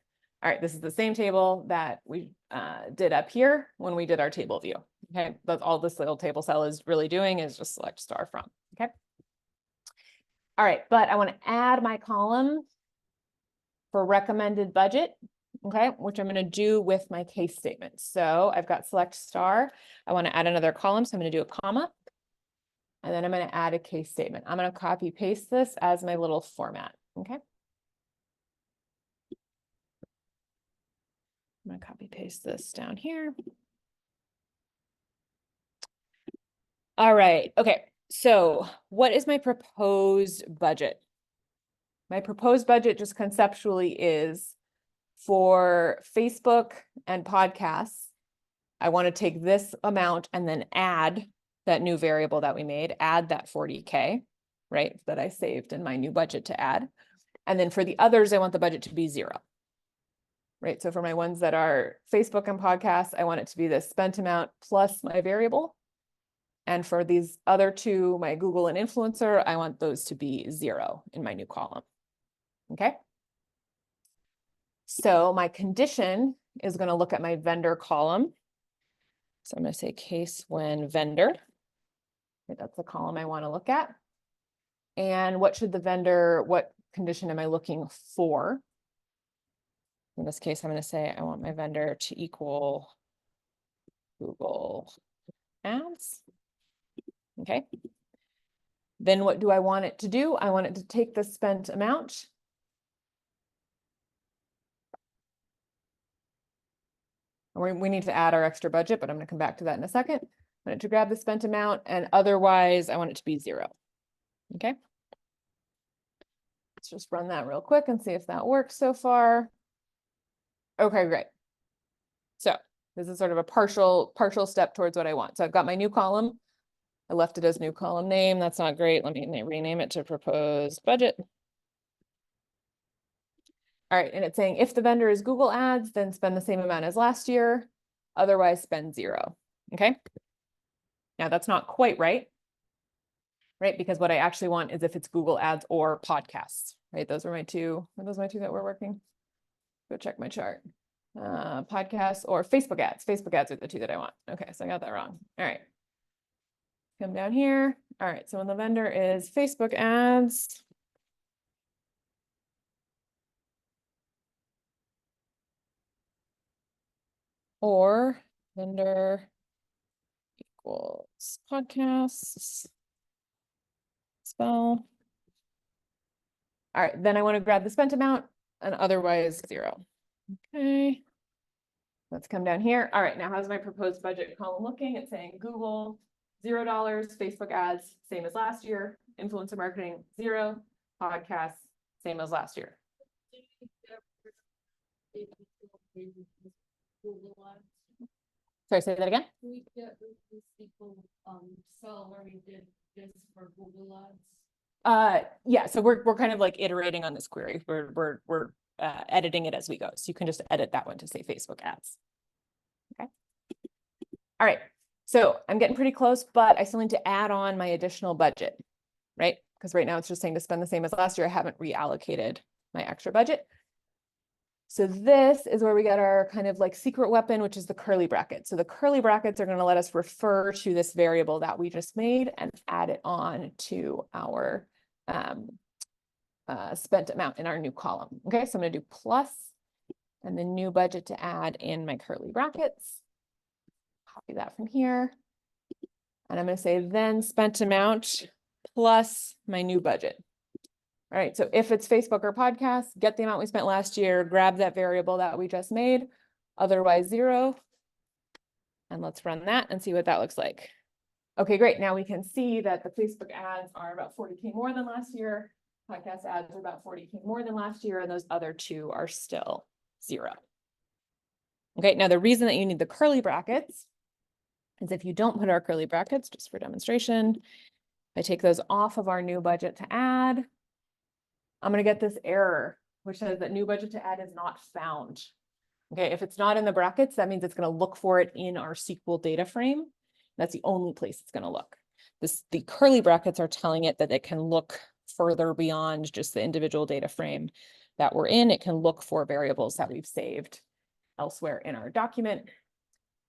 All right, this is the same table that we did up here when we did our table view. Okay, that's all this little table cell is really doing is just select star from. Okay. All right, but I want to add my column for recommended budget. Okay, which I'm going to do with my case statement. So I've got select star. I want to add another column, so I'm going to do a comma. And then I'm going to add a case statement. I'm going to copy paste this as my little format. Okay. I'm going to copy paste this down here. All right. Okay. So what is my proposed budget? My proposed budget just conceptually is for Facebook and podcasts. I want to take this amount and then add that new variable that we made, add that 40K, right? That I saved in my new budget to add. And then for the others, I want the budget to be 0. Right. So for my ones that are Facebook and podcasts, I want it to be the spent amount plus my variable. And for these other two, my Google and influencer, I want those to be 0 in my new column. Okay. So my condition is going to look at my vendor column. So I'm going to say case when vendor. Okay, that's the column I want to look at. And what condition am I looking for? In this case, I'm going to say I want my vendor to equal Google Ads. Okay. Then what do I want it to do? I want it to take the spent amount. We need to add our extra budget, but I'm going to come back to that in a second. I want it to grab the spent amount, and otherwise I want it to be 0. Okay. Let's just run that real quick and see if that works so far. Okay, great. So this is sort of a partial step towards what I want. So I've got my new column. I left it as new column name. That's not great. Let me rename it to proposed budget. All right, and it's saying if the vendor is Google Ads, then spend the same amount as last year. Otherwise, spend 0. Okay. Now that's not quite right, because what I actually want is if it's Google Ads or podcasts, right? Those are my two. Are those my two that were working? Go check my chart. Podcasts or Facebook ads. Facebook ads are the two that I want. Okay, so I got that wrong. All right. Come down here. All right, so when the vendor is Facebook ads, or vendor equals podcasts, spell. All right, then I want to grab the spent amount and otherwise 0. Okay. Let's come down here. All right, now how's my proposed budget column looking? It's saying Google, $0, Facebook ads, same as last year, influencer marketing, 0, podcasts, same as last year. Sorry, say that again. We get this SQL cell where we did this for Google Ads. Yeah, so we're kind of like iterating on this query. We're editing it as we go. So you can just edit that one to say Facebook ads. Okay. All right. So I'm getting pretty close, but I still need to add on my additional budget, right? Because right now it's just saying to spend the same as last year. I haven't reallocated my extra budget. So this is where we get our kind of like secret weapon, which is the curly brackets. So the curly brackets are going to let us refer to this variable that we just made and add it on to our spent amount in our new column. Okay, so I'm going to do plus and the new budget to add in my curly brackets. Copy that from here. And I'm going to say then spent amount plus my new budget. All right, so if it's Facebook or podcast, get the amount we spent last year, grab that variable that we just made, otherwise 0. And let's run that and see what that looks like. Okay, great. Now we can see that the Facebook ads are about 40K more than last year. Podcast ads are about 40K more than last year, and those other two are still 0. Okay, now the reason that you need the curly brackets is if you don't put our curly brackets, just for demonstration, I take those off of our new budget to add, I'm going to get this error, which says that new budget to add is not found. Okay, if it's not in the brackets, that means it's going to look for it in our SQL data frame. That's the only place it's going to look. The curly brackets are telling it that it can look further beyond just the individual data frame that we're in. It can look for variables that we've saved elsewhere in our document.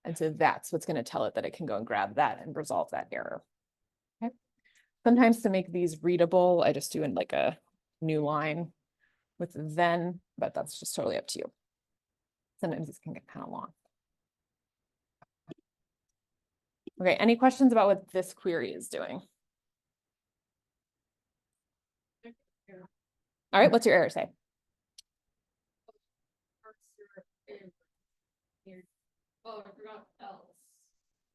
And so that's what's going to tell it that it can go and grab that and resolve that error. Okay. Sometimes to make these readable, I just do in like a new line with then, but that's just totally up to you. Sometimes this can get kind of long. Okay, any questions about what this query is doing? All right, what's your error say? Oh, I forgot else.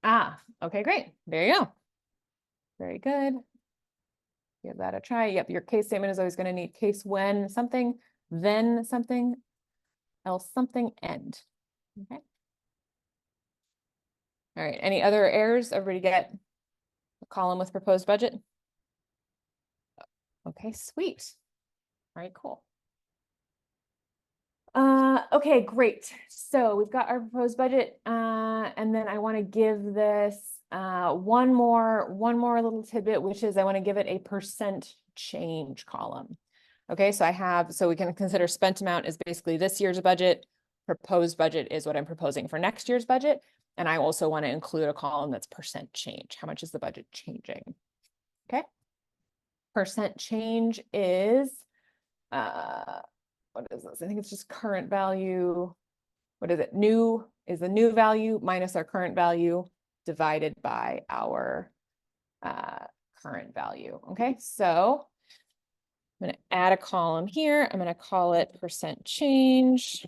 Ah, okay, great. There you go. Very good. Give that a try. Yep, your case statement is always going to need case when something, then something, else something, end. Okay. All right, any other errors? Everybody get a column with proposed budget? Okay, sweet. All right, cool. Okay, great. So we've got our proposed budget, and then I want to give this one more little tidbit, which is I want to give it a percent change column. Okay, so we can consider spent amount is basically this year's budget. Proposed budget is what I'm proposing for next year's budget. And I also want to include a column that's percent change. How much is the budget changing? Okay. Percent change is, what is this? I think it's just current value. What is it? New is the new value minus our current value divided by our current value. Okay, so I'm going to add a column here. I'm going to call it percent change.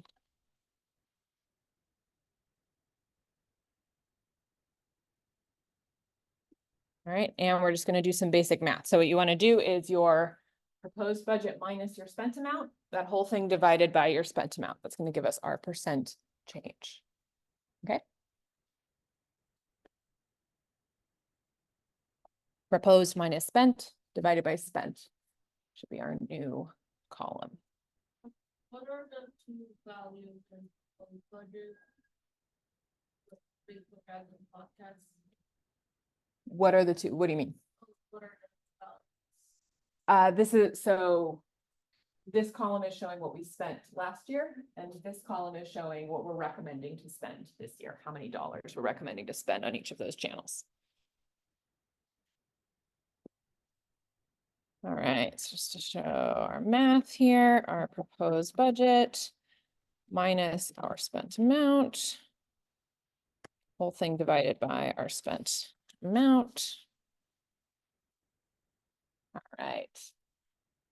All right, and we're just going to do some basic math. So what you want to do is your proposed budget minus your spent amount, that whole thing divided by your spent amount. That's going to give us our percent change. Okay. Proposed minus spent divided by spent should be our new column. What are the two values in budget? Facebook ads and podcasts. What are the two? What do you mean? What are the values? This column is showing what we spent last year, and this column is showing what we're recommending to spend this year, how many dollars we're recommending to spend on each of those channels. All right, so just to show our math here, our proposed budget minus our spent amount, whole thing divided by our spent amount. All right,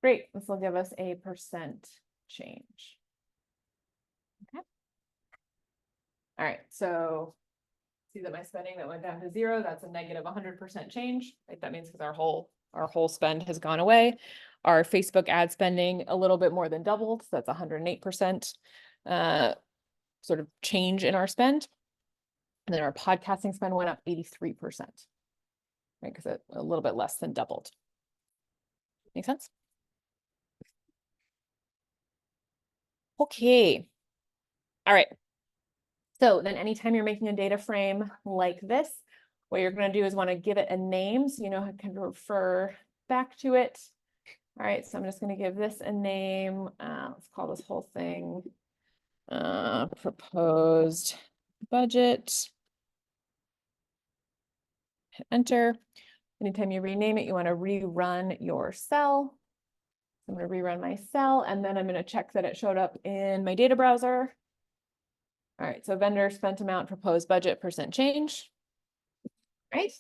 great. This will give us a percent change. Okay. All right, so see that my spending that went down to 0, that's a negative 100% change, right? That means because our whole spend has gone away. Our Facebook ad spending a little bit more than doubled, so that's 108% sort of change in our spend. And then our podcasting spend went up 83%, right? Because it a little bit less than doubled. Make sense? Okay. All right. So then anytime you're making a data frame like this, what you're going to do is want to give it a name so you know how to refer back to it. All right, so I'm just going to give this a name. Let's call this whole thing proposed budget. Hit enter. Anytime you rename it, you want to rerun your cell. I'm going to rerun my cell, and then I'm going to check that it showed up in my data browser. All right, so vendor spent amount, proposed budget, percent change. Right?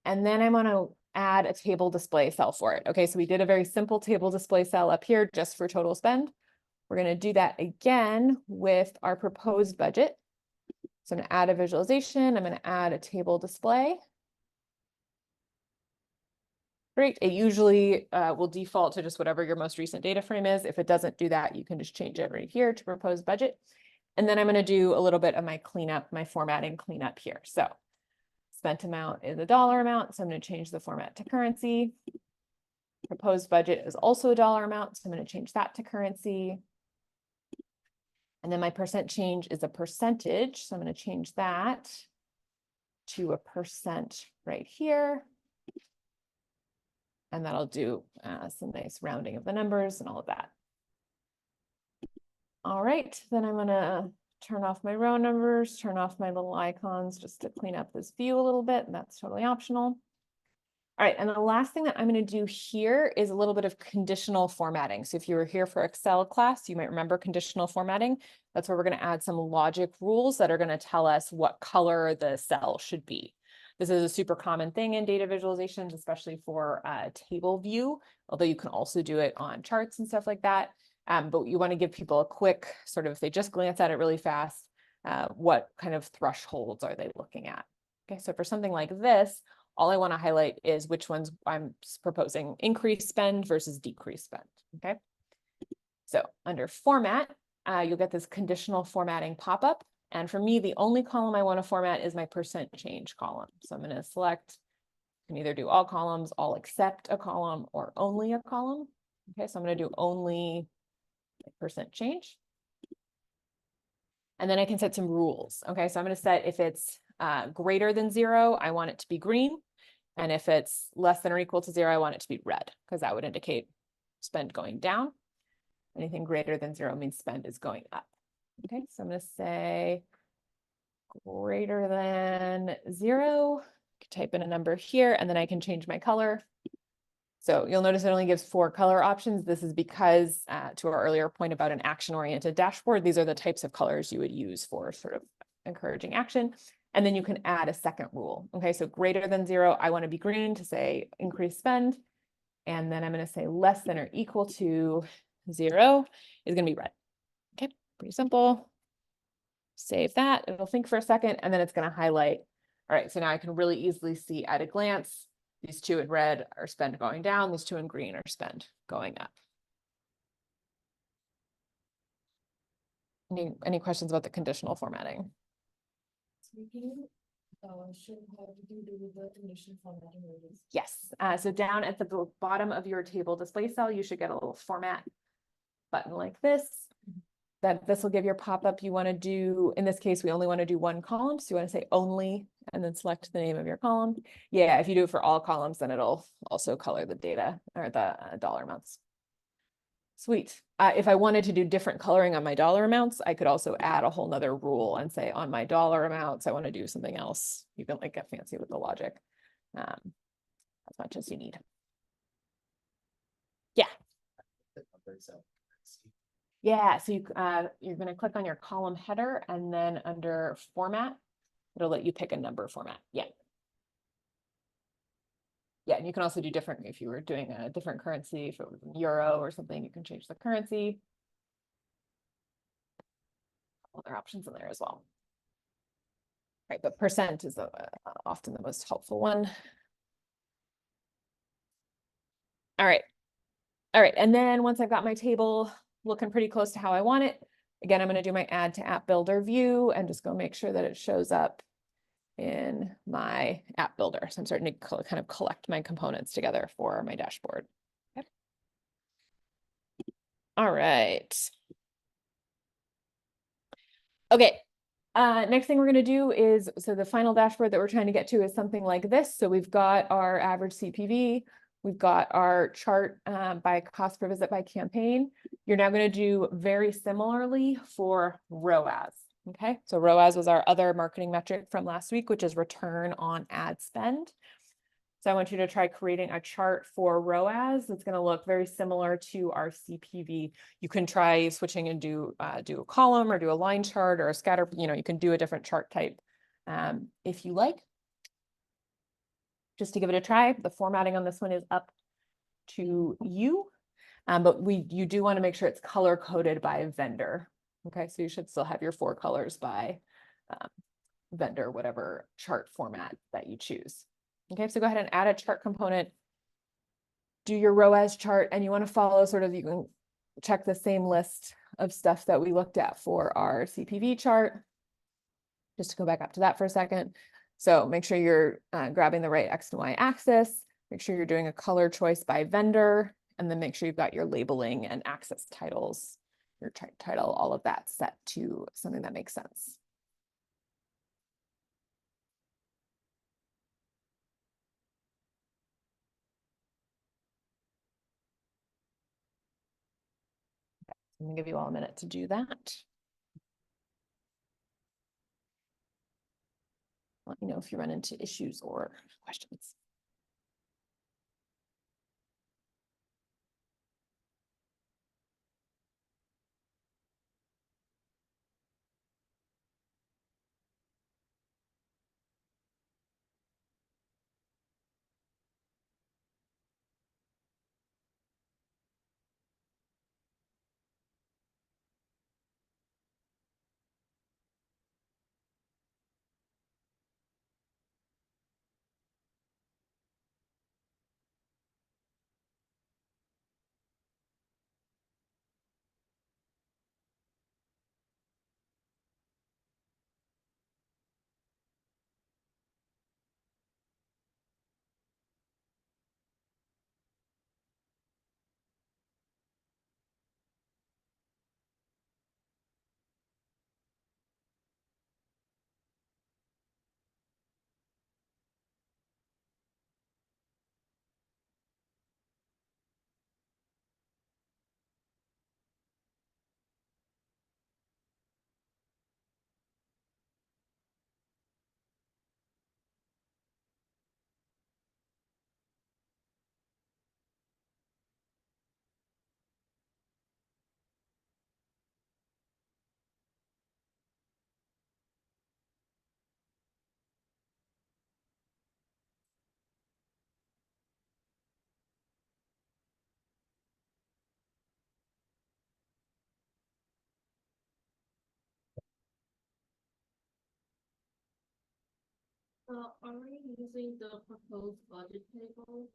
And then I'm going to add a table display cell for it. Okay, so we did a very simple table display cell up here just for total spend. We're going to do that again with our proposed budget. So I'm going to add a visualization. I'm going to add a table display. Great. It usually will default to just whatever your most recent data frame is. If it doesn't do that, you can just change it right here to proposed budget. And then I'm going to do a little bit of my cleanup, my formatting cleanup here. So spent amount is a dollar amount. So I'm going to change the format to currency. Proposed budget is also a dollar amount. So I'm going to change that to currency. And then my percent change is a percentage. So I'm going to change that to a percent right here. And that'll do some nice rounding of the numbers and all of that. All right, then I'm going to turn off my row numbers, turn off my little icons just to clean up this view a little bit. And that's totally optional. All right, and the last thing that I'm going to do here is a little bit of conditional formatting. So if you were here for Excel class, you might remember conditional formatting. That's where we're going to add some logic rules that are going to tell us what color the cell should be. This is a super common thing in data visualizations, especially for table view, although you can also do it on charts and stuff like that. But you want to give people a quick sort of, if they just glance at it really fast, what kind of thresholds are they looking at? Okay, so for something like this, all I want to highlight is which ones I'm proposing increase spend versus decrease spend, okay? So under format, you'll get this conditional formatting pop-up. And for me, the only column I want to format is my percent change column. So I'm going to select, you can either do all columns, all except a column, or only a column. Okay, so I'm going to do only percent change. And then I can set some rules. Okay, so I'm going to set if it's greater than 0, I want it to be green. And if it's less than or equal to 0, I want it to be red, because that would indicate spend going down. Anything greater than 0 means spend is going up. Okay, so I'm going to say greater than 0. I can type in a number here, and then I can change my color. So you'll notice it only gives 4 color options. This is because to our earlier point about an action-oriented dashboard, these are the types of colors you would use for sort of encouraging action. And then you can add a second rule. Okay, so greater than 0, I want to be green to say increase spend. And then I'm going to say less than or equal to 0 is going to be red. Okay, pretty simple. Save that. It'll think for a second, and then it's going to highlight. All right, so now I can really easily see at a glance, these 2 in red are spend going down, these 2 in green are spend going up. Any questions about the conditional formatting? Speaking, should have to do with the condition formatting rules. Yes, so down at the bottom of your table display cell, you should get a little format button like this. This will give your pop-up. You want to do, in this case, we only want to do 1 column. So you want to say only, and then select the name of your column. Yeah, if you do it for all columns, then it'll also color the data or the dollar amounts. Sweet. If I wanted to do different coloring on my dollar amounts, I could also add a whole nother rule and say on my dollar amounts, I want to do something else. You can like get fancy with the logic as much as you need. Yeah. Yeah, so you're going to click on your column header, and then under format, it'll let you pick a number format. Yeah. Yeah, and you can also do different, if you were doing a different currency, if it was euro or something, you can change the currency. other options in there as well. Right, but percent is often the most helpful one. All right. All right, and then once I've got my table looking pretty close to how I want it, again, I'm going to do my add to app builder view and just go make sure that it shows up in my app builder. So I'm starting to kind of collect my components together for my dashboard. Okay. All right. Okay. Next thing we're going to do is, so the final dashboard that we're trying to get to is something like this. So we've got our average CPV. We've got our chart by cost per visit by campaign. You're now going to do very similarly for ROAS. Okay, so ROAS was our other marketing metric from last week, which is return on ad spend. So I want you to try creating a chart for ROAS that's going to look very similar to our CPV. You can try switching and do a column or do a line chart or a scatter, you can do a different chart type if you like. Just to give it a try, the formatting on this one is up to you, but you do want to make sure it's color coded by vendor. Okay, so you should still have your 4 colors by vendor, whatever chart format that you choose. Okay, so go ahead and add a chart component, do your ROAS chart, and you want to follow sort of, you can check the same list of stuff that we looked at for our CPV chart. Just to go back up to that for a second. So make sure you're grabbing the right X and Y axis, make sure you're doing a color choice by vendor, and then make sure you've got your labeling and access titles, your chart title, all of that set to something that makes sense. I'm gonna give you all a minute to do that. Let me know if you run into issues or questions. Are we using the proposed budget table?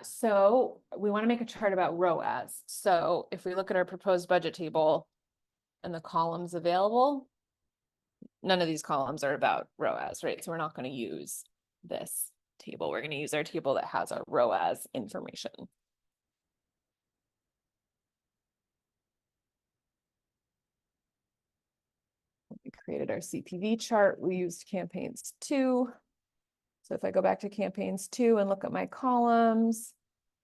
So we want to make a chart about ROAS. So if we look at our proposed budget table and the columns available, none of these columns are about ROAS, right? So we're not going to use this table. We're going to use our table that has our ROAS information. We created our CPV chart. We used campaigns 2. So if I go back to campaigns 2 and look at my columns,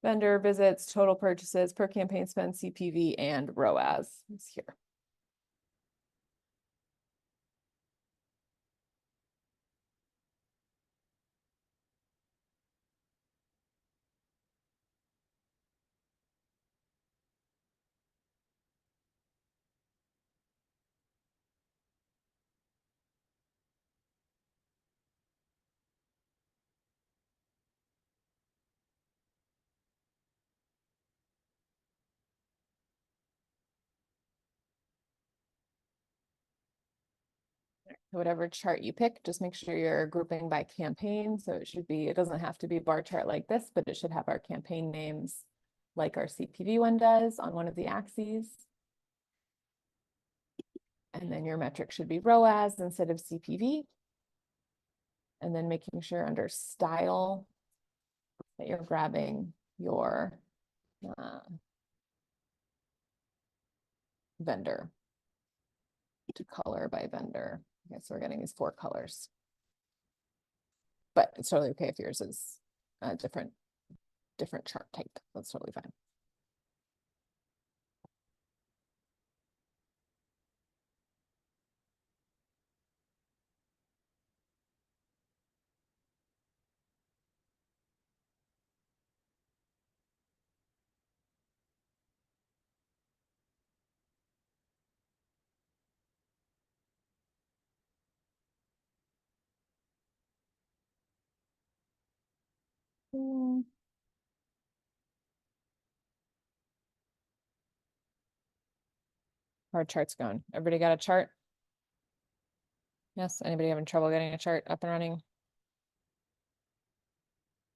vendor visits, total purchases, per campaign spend, CPV, and ROAS is here. whatever chart you pick, just make sure you're grouping by campaign. So it should be, it doesn't have to be a bar chart like this, but it should have our campaign names like our CPV one does on one of the axes. And then your metric should be ROAS instead of CPV. And then making sure under style that you're grabbing your vendor to color by vendor. Okay, so we're getting these 4 colors. But it's totally okay if yours is a different chart type. That's totally fine. How are charts going? Everybody got a chart? Yes, anybody having trouble getting a chart up and running?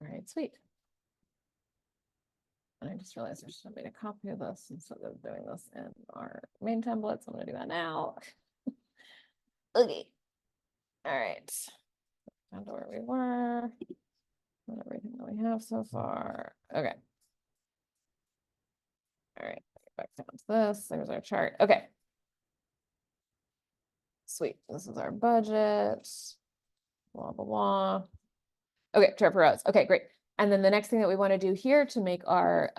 All right, sweet. And I just realized there's somebody to copy this instead of doing this in our main templates. I'm gonna do that now. Okay. All right. Down to where we were. And everything that we have so far. Okay. All right, back down to this. There's our chart. Okay. Sweet. This is our budget. Blah, blah, blah. Okay, chart for rows. Okay, great. And then the next thing that we want to do here to make our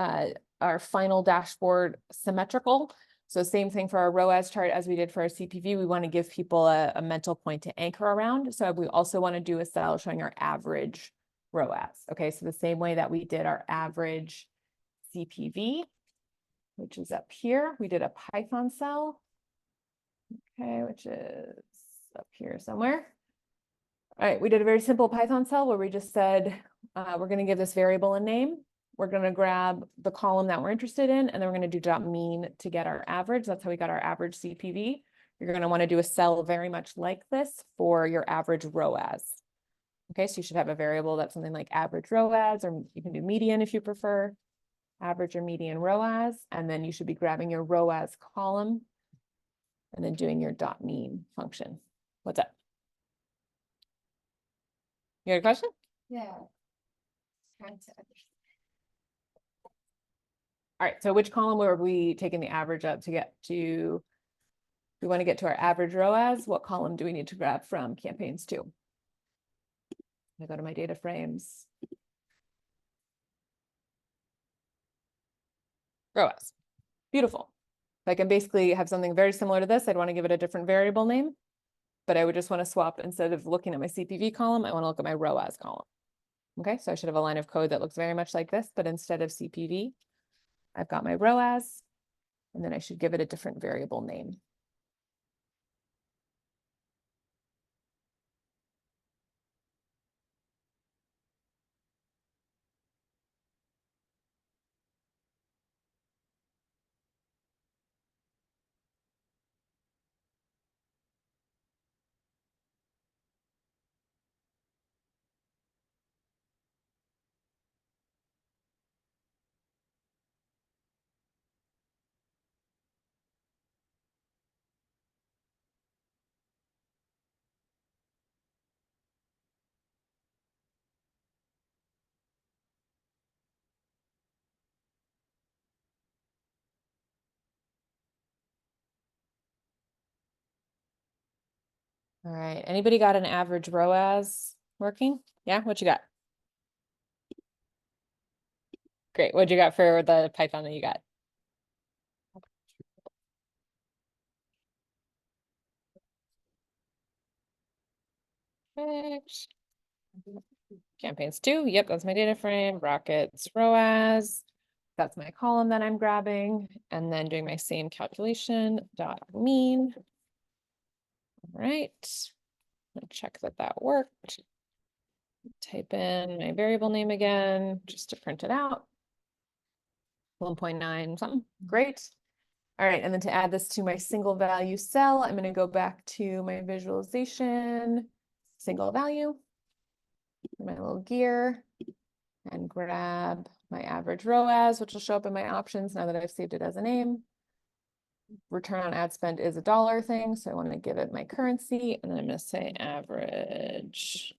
final dashboard symmetrical. So same thing for our ROAS chart as we did for our CPV. We want to give people a mental point to anchor around. So we also want to do a cell showing our average ROAS. Okay, so the same way that we did our average CPV, which is up here, we did a Python cell. Okay, which is up here somewhere. All right, we did a very simple Python cell where we just said, we're going to give this variable a name. We're going to grab the column that we're interested in, and then we're going to do .mean to get our average. That's how we got our average CPV. You're going to want to do a cell very much like this for your average ROAS. Okay, so you should have a variable that's something like average ROAS, or you can do median if you prefer, average or median ROAS, and then you should be grabbing your ROAS column and then doing your .mean function. What's up? You got a question? Yeah. All right, so which column were we taking the average up to get to? We want to get to our average ROAS. What column do we need to grab from campaigns 2? I go to my data frames. ROAS. Beautiful. I can basically have something very similar to this. I'd want to give it a different variable name, but I would just want to swap, instead of looking at my CPV column, I want to look at my ROAS column. Okay, so I should have a line of code that looks very much like this, but instead of CPV, I've got my ROAS, and then I should give it a different variable name. All right, anybody got an average ROAS working? Yeah, what you got? Great, what'd you got for the Python that you got? Perfect. Campaigns 2, yep, that's my data frame, brackets, ROAS. That's my column that I'm grabbing, and then doing my same calculation, .mean. All right, check that that worked. Type in my variable name again, just to print it out. 1.9 something, great. All right, and then to add this to my single value cell, I'm going to go back to my visualization, single value, my little gear, and grab my average ROAS, which will show up in my options now that I've saved it as a name. Return on ad spend is a dollar thing, so I want to give it my currency, and then I'm going to say average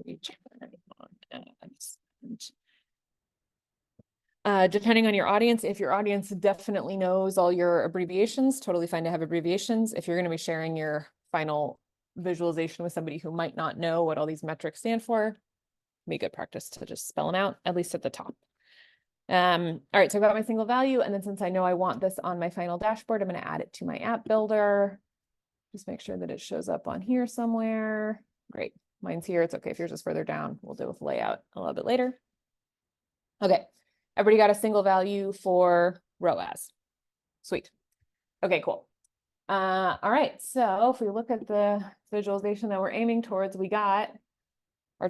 return on ad spend. Depending on your audience, if your audience definitely knows all your abbreviations, totally fine to have abbreviations. If you're going to be sharing your final visualization with somebody who might not know what all these metrics stand for, be good practice to just spell them out, at least at the top. All right, so I've got my single value, and then since I know I want this on my final dashboard, I'm going to add it to my app builder. Just make sure that it shows up on here somewhere. Great, mine's here. It's okay if yours is further down. We'll deal with layout a little bit later. Okay, everybody got a single value for ROAS. Sweet. Okay, cool. All right, so if we look at the visualization that we're aiming towards, we got our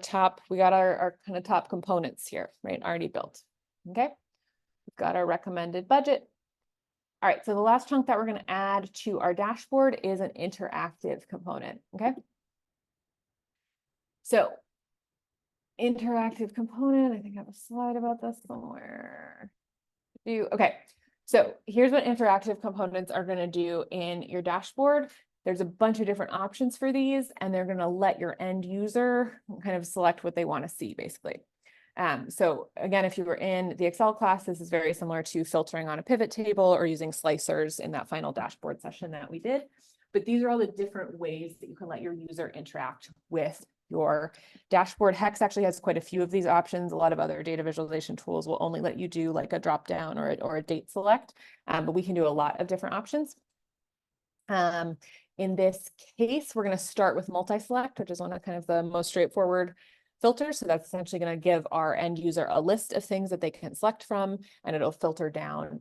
kind of top components here, right? Already built. Okay, we've got our recommended budget. All right, so the last chunk that we're going to add to our dashboard is an interactive component. Okay, so interactive component, I think I have a slide about this somewhere. Okay, so here's what interactive components are going to do in your dashboard. There's a bunch of different options for these, and they're going to let your end user kind of select what they want to see, basically. So again, if you were in the Excel class, this is very similar to filtering on a pivot table or using slicers in that final dashboard session that we did. But these are all the different ways that you can let your user interact with your dashboard. Hex actually has quite a few of these options. A lot of other data visualization tools will only let you do like a drop down or a date select, but we can do a lot of different options. In this case, we're going to start with multi-select, which is one of kind of the most straightforward filters. So that's essentially going to give our end user a list of things that they can select from, and it'll filter down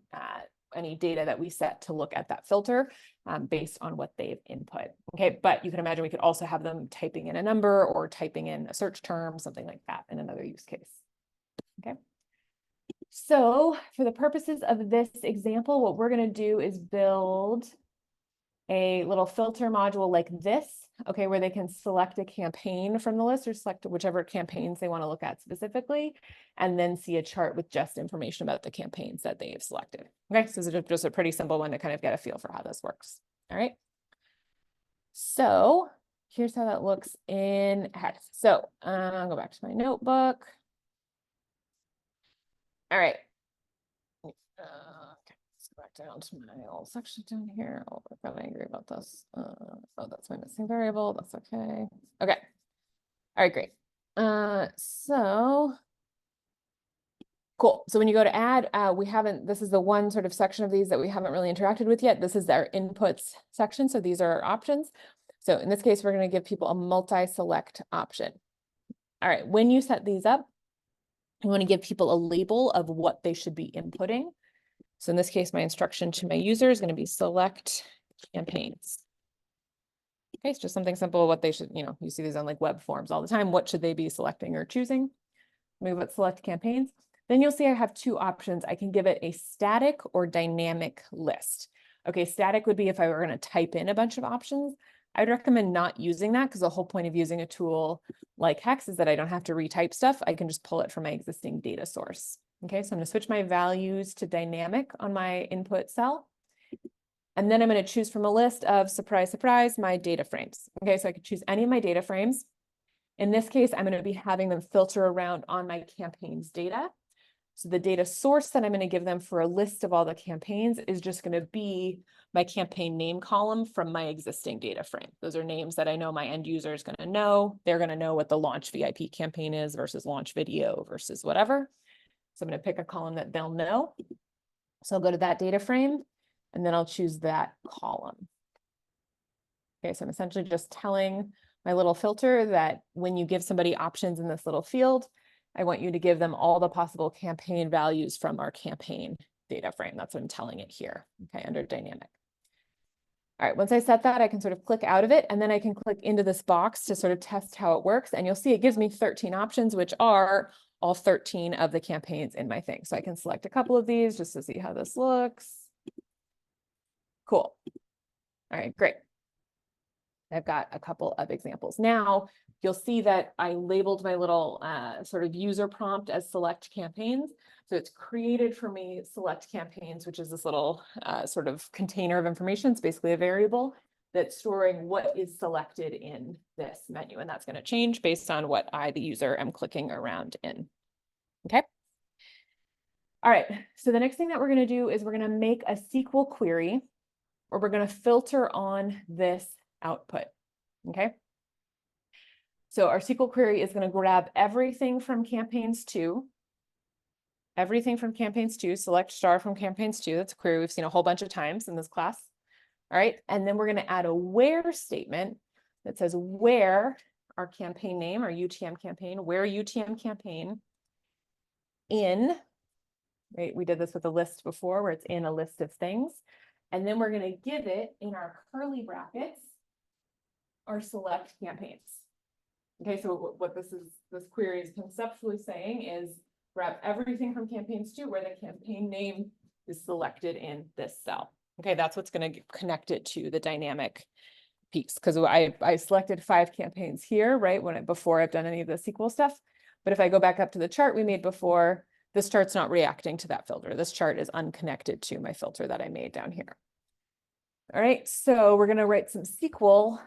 any data that we set to look at that filter based on what they've input. Okay, but you can imagine we could also have them typing in a number or typing in a search term, something like that in another use case. Okay. So for the purposes of this example, what we're going to do is build a little filter module like this, okay, where they can select a campaign from the list or select whichever campaigns they want to look at specifically, and then see a chart with just information about the campaigns that they've selected. Okay, so this is just a pretty simple one to kind of get a feel for how this works. All right. So here's how that looks in Hex. So I'll go back to my notebook. All right. Back down to my old section down here. Oh, I'm kind of angry about this. Oh, that's my missing variable. That's okay. Okay. All right, great. So cool. So when you go to add, this is the one sort of section of these that we haven't really interacted with yet. This is our inputs section. So these are our options. So in this case, we're going to give people a multi-select option. All right. When you set these up, you want to give people a label of what they should be inputting. So in this case, my instruction to my user is going to be select campaigns. Okay, it's just something simple, what they should, you see these on like web forms all the time. What should they be selecting or choosing? Move it, select campaigns. Then you'll see I have two options. I can give it a static or dynamic list. Okay, static would be if I were going to type in a bunch of options. I'd recommend not using that because the whole point of using a tool like Hex is that I don't have to retype stuff. I can just pull it from my existing data source. Okay, so I'm going to switch my values to dynamic on my input cell. And then I'm going to choose from a list of, surprise, surprise, my data frames. Okay, so I could choose any of my data frames. In this case, I'm going to be having them filter around on my campaigns data. So the data source that I'm going to give them for a list of all the campaigns is just going to be my campaign name column from my existing data frame. Those are names that I know my end user is going to know. They're going to know what the launch VIP campaign is versus launch video versus whatever. So I'm going to pick a column that they'll know. So I'll go to that data frame, and then I'll choose that column. Okay, so I'm essentially just telling my little filter that when you give somebody options in this little field, I want you to give them all the possible campaign values from our campaign data frame. That's what I'm telling it here, okay, under dynamic. All right, once I set that, I can sort of click out of it, and then I can click into this box to sort of test how it works. And you'll see it gives me 13 options, which are all 13 of the campaigns in my thing. So I can select a couple of these just to see how this looks. Cool. All right, great. I've got a couple of examples. Now you'll see that I labeled my little sort of user prompt as select campaigns. So it's created for me select campaigns, which is this little sort of container of information. It's basically a variable that's storing what is selected in this menu. And that's going to change based on what I, the user, am clicking around in. Okay. All right. So the next thing that we're going to do is we're going to make a SQL query, or we're going to filter on this output. Okay. So our SQL query is going to grab everything from campaigns 2, select star from campaigns 2. That's a query we've seen a whole bunch of times in this class. All right. And then we're going to add a where statement that says where our campaign name, our UTM campaign, where UTM campaign in, right? We did this with a list before where it's in a list of things. And then we're going to give it in our curly brackets, our select campaigns. Okay, so what this query is conceptually saying is grab everything from campaigns 2 where the campaign name is selected in this cell. Okay, that's what's going to connect it to the dynamic piece, because I selected 5 campaigns here, right, before I've done any of the SQL stuff. But if I go back up to the chart we made before, this chart's not reacting to that filter. This chart is unconnected to my filter that I made down here. All right, so we're going to write some SQL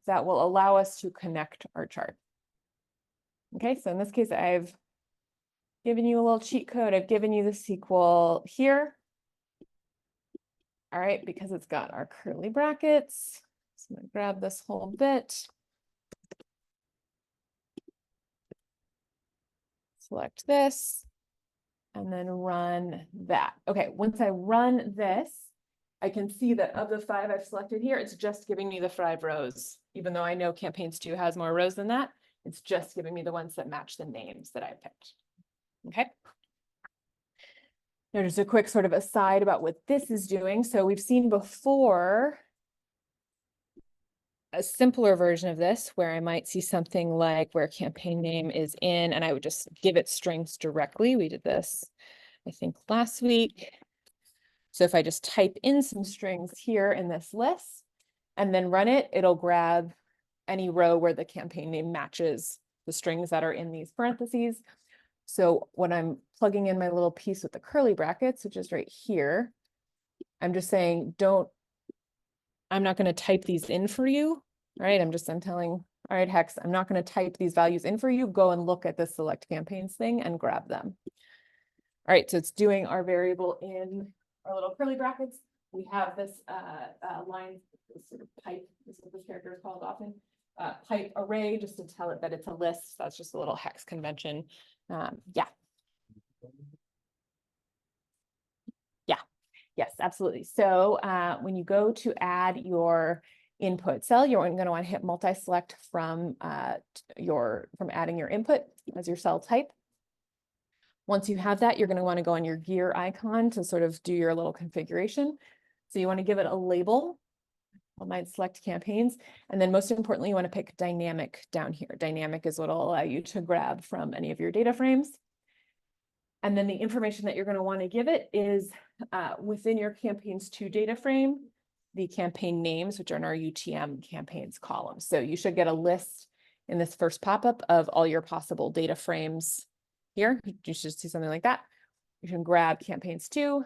that will allow us to connect our chart. Okay, so in this case, I've given you a little cheat code. I've given you the SQL here. All right, because it's got our curly brackets. So I'm going to grab this whole bit. Select this and then run that. Okay, once I run this, I can see that of the 5 I've selected here, it's just giving me the 5 rows. Even though I know campaigns 2 has more rows than that, it's just giving me the ones that match the names that I picked. Okay. Now just a quick sort of aside about what this is doing. So we've seen before a simpler version of this where I might see something like where campaign name is in, and I would just give it strings directly. We did this, I think, last week. So if I just type in some strings here in this list and then run it, it'll grab any row where the campaign name matches the strings that are in these parentheses. So when I'm plugging in my little piece with the curly brackets, which is right here, I'm just saying, I'm not going to type these in for you, right? I'm telling, all right, Hex, I'm not going to type these values in for you. Go and look at the select campaigns thing and grab them. All right, so it's doing our variable in our little curly brackets. We have this line, this sort of pipe, this is what this character is called often, pipe array, just to tell it that it's a list. That's just a little hex convention. Yeah. Yes, absolutely. So when you go to add your input cell, you're going to want to hit multi-select from adding your input as your cell type. Once you have that, you're going to want to go on your gear icon to sort of do your little configuration. So you want to give it a label. I might select campaigns. And then most importantly, you want to pick dynamic down here. Dynamic is what will allow you to grab from any of your data frames. And then the information that you're going to want to give it is within your campaigns 2 data frame, the campaign names, which are in our UTM campaigns column. So you should get a list in this first pop-up of all your possible data frames here. You should see something like that. You can grab campaigns 2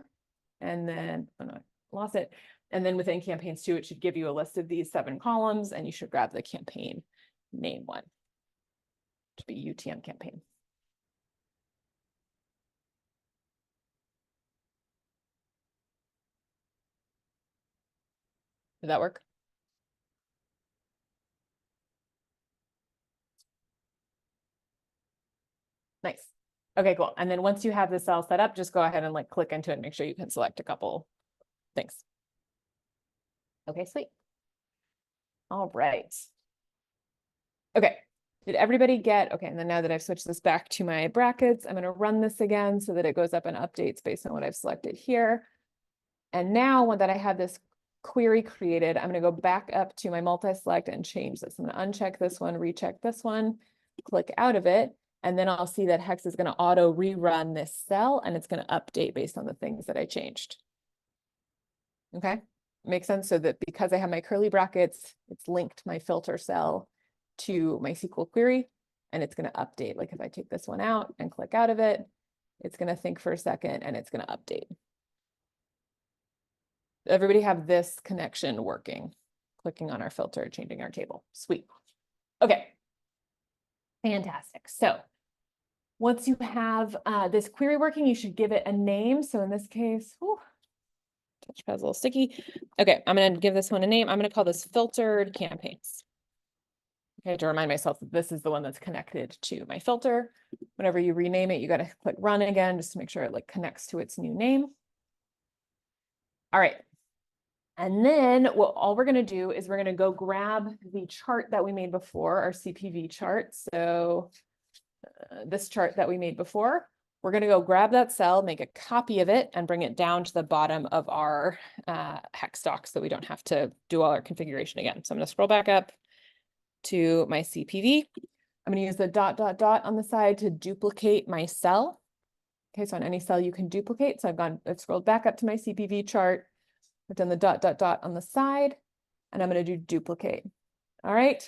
and then, oh no, I lost it. And then within campaigns 2, it should give you a list of these 7 columns, and you should grab the campaign name one to be UTM campaign. Did that work? Nice. Okay, cool. And then once you have the cell set up, just go ahead and like click into it and make sure you can select a couple things. Okay, sweet. All right. Okay. Did everybody get, okay, and then now that I've switched this back to my brackets, I'm going to run this again so that it goes up and updates based on what I've selected here. And now that I have this query created, I'm going to go back up to my multi-select and change this. I'm going to uncheck this one, recheck this one, click out of it. And then I'll see that Hex is going to auto rerun this cell and it's going to update based on the things that I changed. Okay, makes sense. So that because I have my curly brackets, it's linked my filter cell to my SQL query, and it's going to update. Like if I take this one out and click out of it, it's going to think for a second and it's going to update. Everybody have this connection working, clicking on our filter, changing our table. Sweet. Okay. Fantastic. So once you have this query working, you should give it a name. So in this case, whew, touchpad's a little sticky. Okay, I'm going to give this one a name. I'm going to call this filtered campaigns. Okay, to remind myself that this is the one that's connected to my filter. Whenever you rename it, you got to click run again, just to make sure it like connects to its new name. All right. And then all we're going to do is we're going to go grab the chart that we made before, our CPV chart. So this chart that we made before, we're going to go grab that cell, make a copy of it, and bring it down to the bottom of our hex doc so we don't have to do all our configuration again. So I'm going to scroll back up to my CPV. I'm going to use the ... on the side to duplicate my cell. Okay, so on any cell you can duplicate. So I've scrolled back up to my CPV chart. I've done the ... on the side, and I'm going to do duplicate. All right,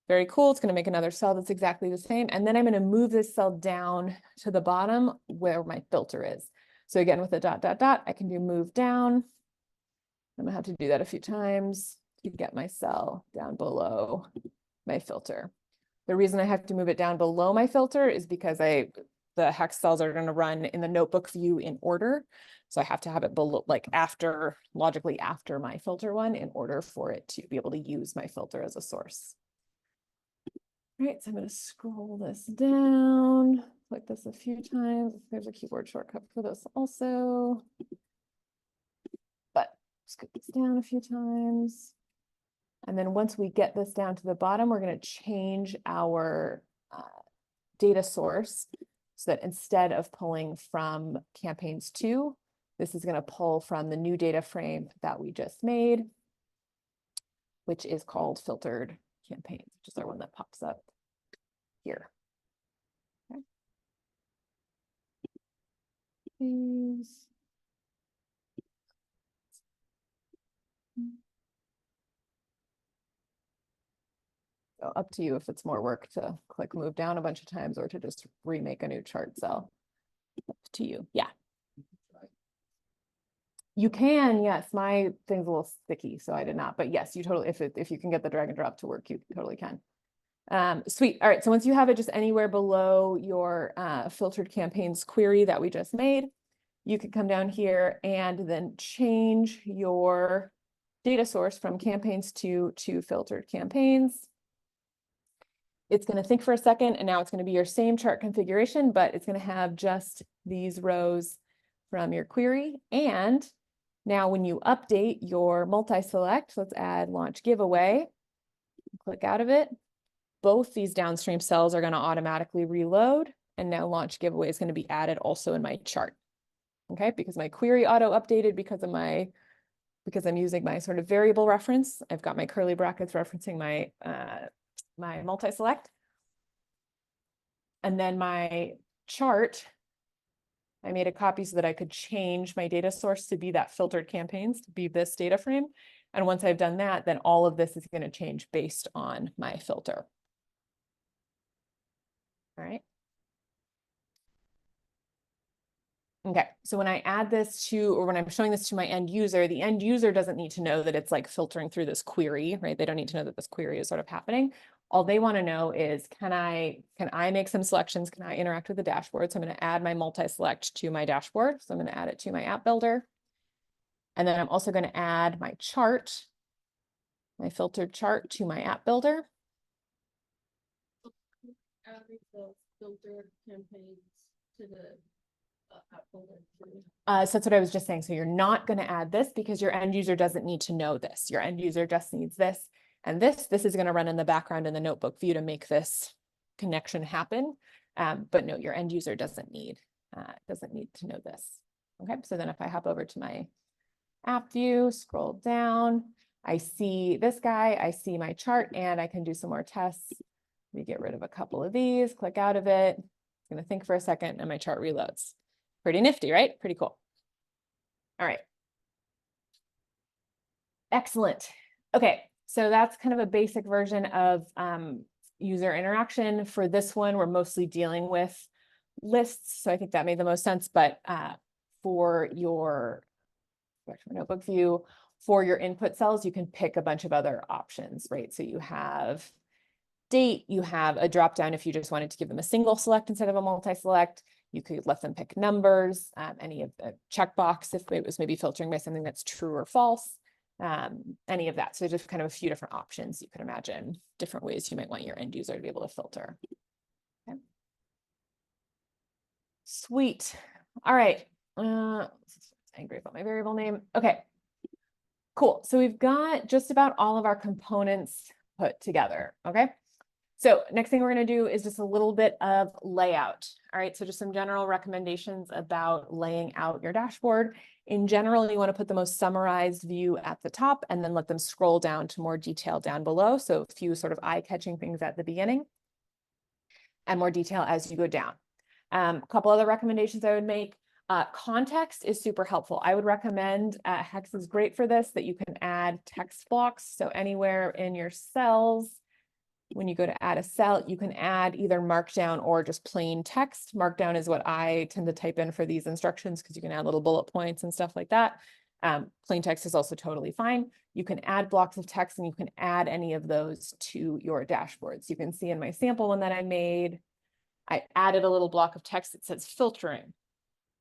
very cool. It's going to make another cell that's exactly the same. And then I'm going to move this cell down to the bottom where my filter is. So again, with the ... I can do move down. I'm going to have to do that a few times to get my cell down below my filter. The reason I have to move it down below my filter is because the hex cells are going to run in the notebook view in order. So I have to have it below, like logically after my filter one in order for it to be able to use my filter as a source. All right, so I'm going to scroll this down, click this a few times. There's a keyboard shortcut for this also. But scoot this down a few times. And then once we get this down to the bottom, we're going to change our data source so that instead of pulling from campaigns 2, this is going to pull from the new data frame that we just made, which is called filtered campaigns, which is our one that pops up here. Okay. So up to you if it's more work to click move down a bunch of times or to just remake a new chart cell. Up to you. Yeah. You can, yes. My thing's a little sticky, so I did not. But yes, you totally, if you can get the drag and drop to work, you totally can. Sweet. All right. So once you have it just anywhere below your filtered campaigns query that we just made, you can come down here and then change your data source from campaigns to filtered campaigns. It's going to think for a second, and now it's going to be your same chart configuration, but it's going to have just these rows from your query. And now when you update your multi-select, let's add launch giveaway, click out of it. Both these downstream cells are going to automatically reload. And now launch giveaway is going to be added also in my chart. Okay, because my query auto updated because I'm using my sort of variable reference. I've got my curly brackets referencing my my multi-select. And then my chart, I made a copy so that I could change my data source to be that filtered campaigns, to be this data frame. And once I've done that, then all of this is going to change based on my filter. All right. Okay, so when I add this to, or when I'm showing this to my end user, the end user doesn't need to know that it's like filtering through this query, right? They don't need to know that this query is sort of happening. All they want to know is, can I make some selections? Can I interact with the dashboard? So I'm going to add my multi-select to my dashboard. So I'm going to add it to my app builder. And then I'm also going to add my chart, my filtered chart to my app builder. Adding the filtered campaigns to the app builder. So that's what I was just saying. So you're not going to add this because your end user doesn't need to know this. Your end user just needs this. And this is going to run in the background in the notebook view to make this connection happen. But no, your end user doesn't need to know this. Okay, so then if I hop over to my app view, scroll down, I see this guy, I see my chart, and I can do some more tests. Let me get rid of a couple of these, click out of it. It's going to think for a second and my chart reloads. Pretty nifty, right? Pretty cool. All right. Excellent. Okay, so that's kind of a basic version of user interaction. For this one, we're mostly dealing with lists, so I think that made the most sense. But for your notebook view, for your input cells, you can pick a bunch of other options, right? So you have date, you have a drop down if you just wanted to give them a single select instead of a multi-select. You could let them pick numbers, any of the checkbox if it was maybe filtering by something that's true or false, any of that. So just kind of a few different options you could imagine, different ways you might want your end user to be able to filter. Okay. Sweet. All right. Angry about my variable name. Okay. Cool. So we've got just about all of our components put together. Okay. So next thing we're going to do is just a little bit of layout. All right, so just some general recommendations about laying out your dashboard. In general, you want to put the most summarized view at the top and then let them scroll down to more detail down below. So a few sort of eye-catching things at the beginning and more detail as you go down. A couple other recommendations I would make. Context is super helpful. I would recommend, Hex is great for this, that you can add text blocks. So anywhere in your cells, when you go to add a cell, you can add either markdown or just plain text. Markdown is what I tend to type in for these instructions because you can add little bullet points and stuff like that. Plain text is also totally fine. You can add blocks of text and you can add any of those to your dashboards. You can see in my sample one that I made, I added a little block of text that says filtering.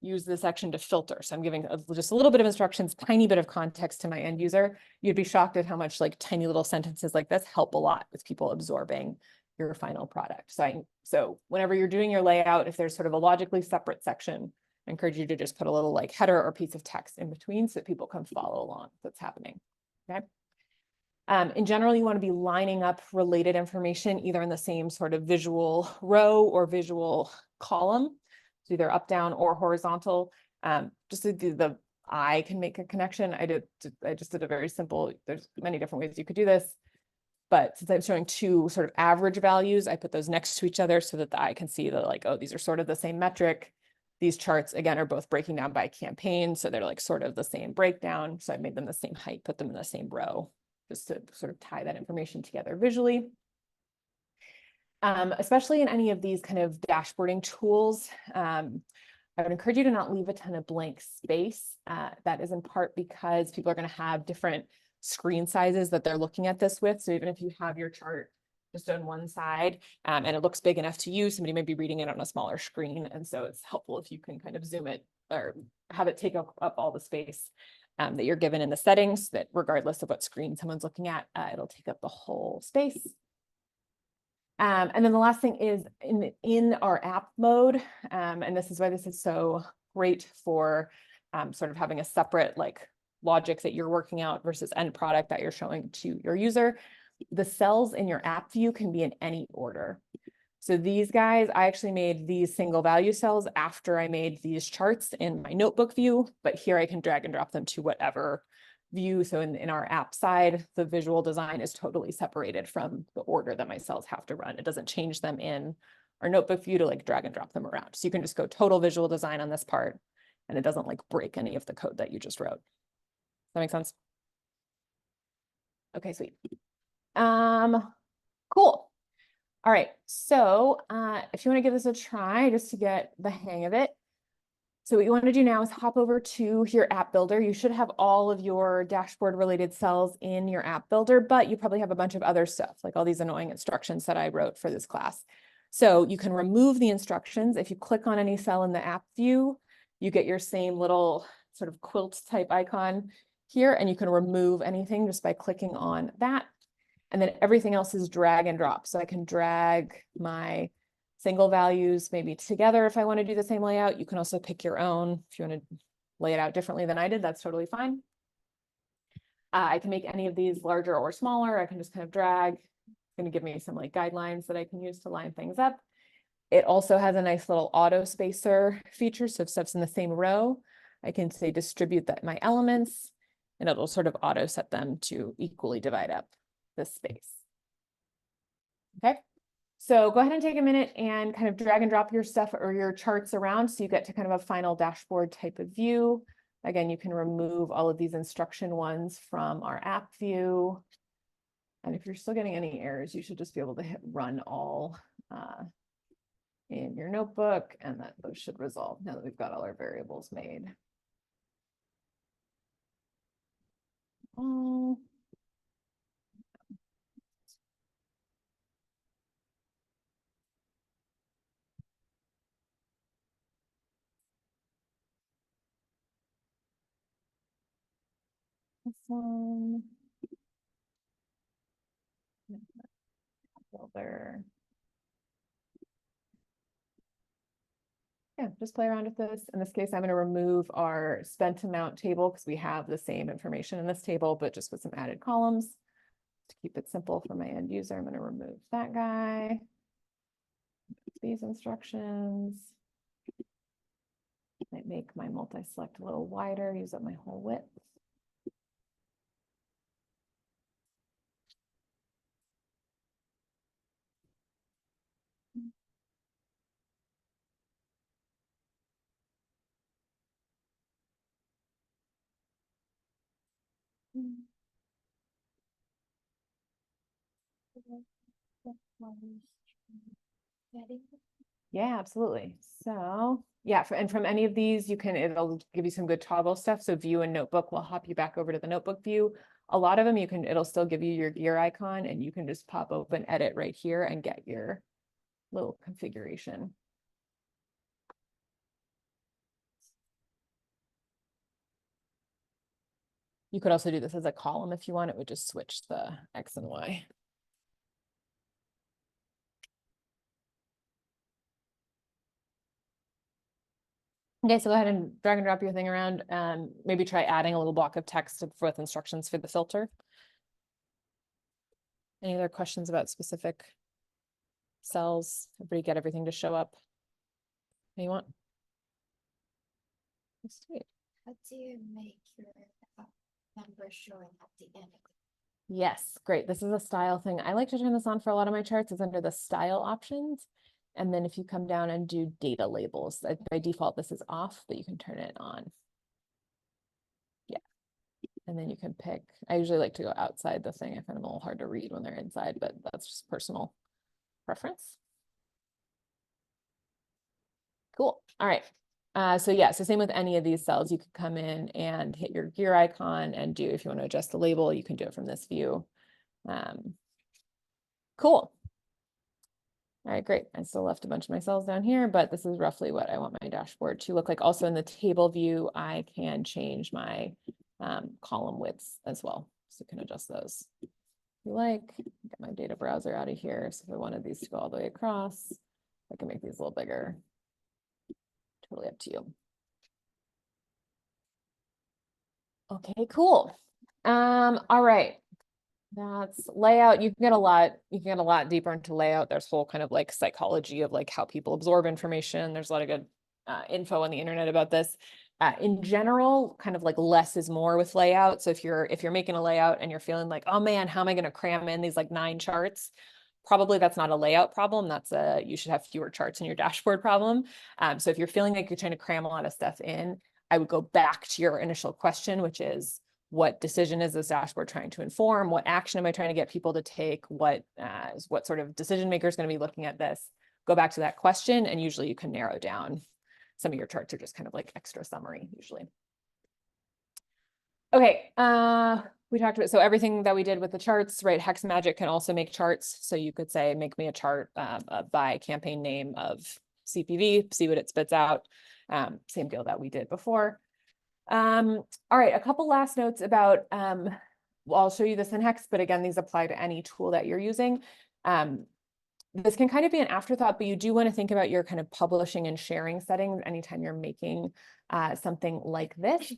Use this section to filter. So I'm giving just a little bit of instructions, tiny bit of context to my end user. You'd be shocked at how much like tiny little sentences like this help a lot with people absorbing your final product. So whenever you're doing your layout, if there's sort of a logically separate section, I encourage you to just put a little like header or piece of text in between so that people can follow along what's happening. Okay. In general, you want to be lining up related information either in the same sort of visual row or visual column. So either up, down, or horizontal. Just so the eye can make a connection. I just did a very simple, there's many different ways you could do this. But since I'm showing two sort of average values, I put those next to each other so that the eye can see that like, oh, these are sort of the same metric. These charts, again, are both breaking down by campaign. So they're like sort of the same breakdown. So I made them the same height, put them in the same row, just to sort of tie that information together visually. Especially in any of these kind of dashboarding tools, I would encourage you to not leave a ton of blank space. That is in part because people are going to have different screen sizes that they're looking at this with. So even if you have your chart just on one side and it looks big enough to you, somebody might be reading it on a smaller screen. And so it's helpful if you can kind of zoom it or have it take up all the space that you're given in the settings, that regardless of what screen someone's looking at, it'll take up the whole space. And then the last thing is in our app mode, and this is why this is so great for sort of having a separate like logic that you're working out versus end product that you're showing to your user. The cells in your app view can be in any order. So these guys, I actually made these single value cells after I made these charts in my notebook view, but here I can drag and drop them to whatever view. So in our app side, the visual design is totally separated from the order that my cells have to run. It doesn't change them in our notebook view to like drag and drop them around. So you can just go total visual design on this part and it doesn't like break any of the code that you just wrote. Does that make sense? Okay, sweet. Cool. All right, so if you want to give this a try just to get the hang of it. So what you want to do now is hop over to your app builder. You should have all of your dashboard related cells in your app builder, but you probably have a bunch of other stuff like all these annoying instructions that I wrote for this class. So you can remove the instructions. If you click on any cell in the app view, you get your same little sort of quilt type icon here, and you can remove anything just by clicking on that. And then everything else is drag and drop. So I can drag my single values maybe together if I want to do the same layout. You can also pick your own. If you want to lay it out differently than I did, that's totally fine. I can make any of these larger or smaller. I can just kind of drag. It's going to give me some like guidelines that I can use to line things up. It also has a nice little auto spacer feature. So if stuff's in the same row, I can say distribute my elements and it'll sort of auto set them to equally divide up the space. Okay. So go ahead and take a minute and kind of drag and drop your stuff or your charts around so you get to kind of a final dashboard type of view. Again, you can remove all of these instruction ones from our app view. And if you're still getting any errors, you should just be able to hit run all in your notebook, and that those should resolve now that we've got all our variables made. This one. Builder. Yeah, just play around with this. In this case, I'm going to remove our spent amount table because we have the same information in this table, but just with some added columns. To keep it simple for my end user, I'm going to remove that guy. These instructions. Might make my multi-select a little wider, use up my whole width. Yeah, absolutely. So yeah, and from any of these, it'll give you some good toggle stuff. So view and notebook will hop you back over to the notebook view. A lot of them it'll still give you your gear icon and you can just pop open edit right here and get your little configuration. You could also do this as a column if you want. It would just switch the X and Y. Okay, so go ahead and drag and drop your thing around. Maybe try adding a little block of text with instructions for the filter. Any other questions about specific cells? Everybody get everything to show up that you want? Sweet. How do you make your numbers showing at the end? Yes, great. This is a style thing. I like to turn this on for a lot of my charts. It's under the style options. And then if you come down and do data labels, by default, this is off, but you can turn it on. Yeah. And then you can pick, I usually like to go outside the thing. I find them a little hard to read when they're inside, but that's just personal preference. Cool. All right. So yeah, so same with any of these cells, you could come in and hit your gear icon and if you want to adjust the label, you can do it from this view. Cool. All right, great. I still left a bunch of my cells down here, but this is roughly what I want my dashboard to look like. Also in the table view, I can change my column widths as well. So you can adjust those if you like. Get my data browser out of here. So if I wanted these to go all the way across, I can make these a little bigger. Totally up to you. Okay, cool. All right. That's layout. You can get a lot deeper into layout. There's whole kind of like psychology of like how people absorb information. There's a lot of good info on the internet about this. In general, kind of like less is more with layout. So if you're making a layout and you're feeling like, oh man, how am I going to cram in these like 9 charts? Probably that's not a layout problem. That's you should have fewer charts in your dashboard problem. So if you're feeling like you're trying to cram a lot of stuff in, I would go back to your initial question, which is, what decision is this dashboard trying to inform? What action am I trying to get people to take? What sort of decision maker is going to be looking at this? Go back to that question, and usually you can narrow down. Some of your charts are just kind of like extra summary usually. Okay, we talked about, so everything that we did with the charts, right? Hex Magic can also make charts. So you could say, make me a chart by campaign name of CPV, see what it spits out. Same deal that we did before. All right, a couple last notes about, well, I'll show you this in Hex, but again, these apply to any tool that you're using. This can kind of be an afterthought, but you do want to think about your kind of publishing and sharing settings anytime you're making something like this.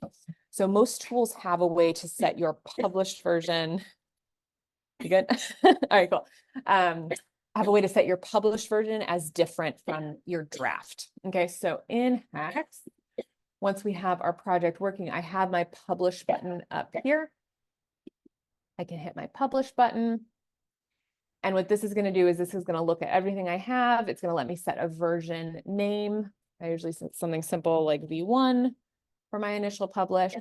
So most tools have a way to set your published version. You good? All right, cool. Have a way to set your published version as different from your draft. Okay, so in Hex, once we have our project working, I have my publish button up here. I can hit my publish button. And what this is going to do is this is going to look at everything I have. It's going to let me set a version name. I usually set something simple like V1 for my initial publish,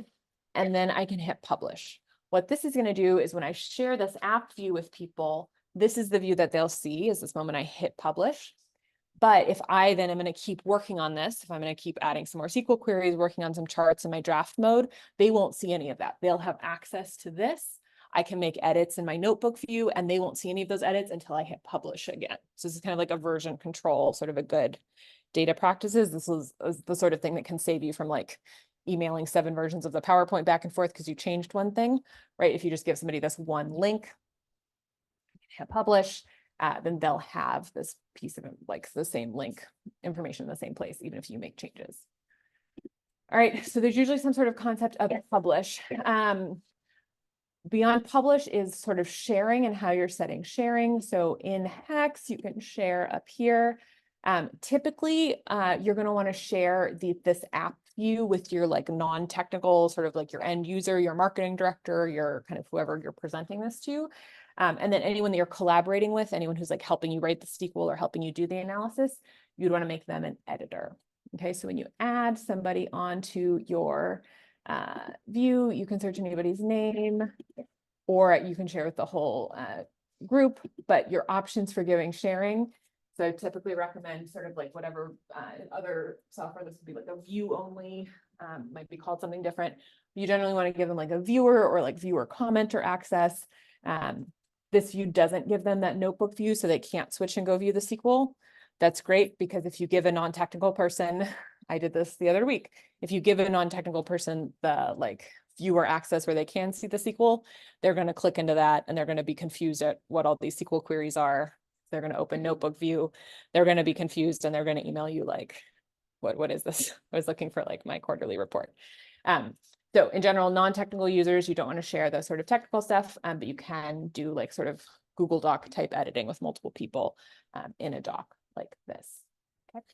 and then I can hit publish. What this is going to do is when I share this app view with people, this is the view that they'll see is this moment I hit publish. But if I then am going to keep working on this, if I'm going to keep adding some more SQL queries, working on some charts in my draft mode, they won't see any of that. They'll have access to this. I can make edits in my notebook view, and they won't see any of those edits until I hit publish again. So this is kind of like a version control, sort of a good data practices. This is the sort of thing that can save you from like emailing 7 versions of the PowerPoint back and forth because you changed one thing, right? If you just give somebody this one link, hit publish, then they'll have this piece of like the same link information in the same place, even if you make changes. All right, so there's usually some sort of concept of publish. Beyond publish is sort of sharing and how you're setting sharing. So in Hex, you can share up here. Typically, you're going to want to share this app view with your like non-technical, sort of like your end user, your marketing director, your kind of whoever you're presenting this to. And then anyone that you're collaborating with, anyone who's like helping you write the SQL or helping you do the analysis, you'd want to make them an editor. Okay, so when you add somebody onto your view, you can search anybody's name, or you can share with the whole group, but your options for giving sharing. So I typically recommend sort of like whatever other software, this would be like a view only, might be called something different. You generally want to give them like a viewer or like viewer commenter access. This view doesn't give them that notebook view, so they can't switch and go view the SQL. That's great because if you give a non-technical person, I did this the other week, if you give a non-technical person the like viewer access where they can see the SQL, they're going to click into that and they're going to be confused at what all these SQL queries are. They're going to open notebook view. They're going to be confused and they're going to email you like, what is this? I was looking for like my quarterly report. So in general, non-technical users, you don't want to share the sort of technical stuff, but you can do like sort of Google Doc type editing with multiple people in a doc like this. Okay.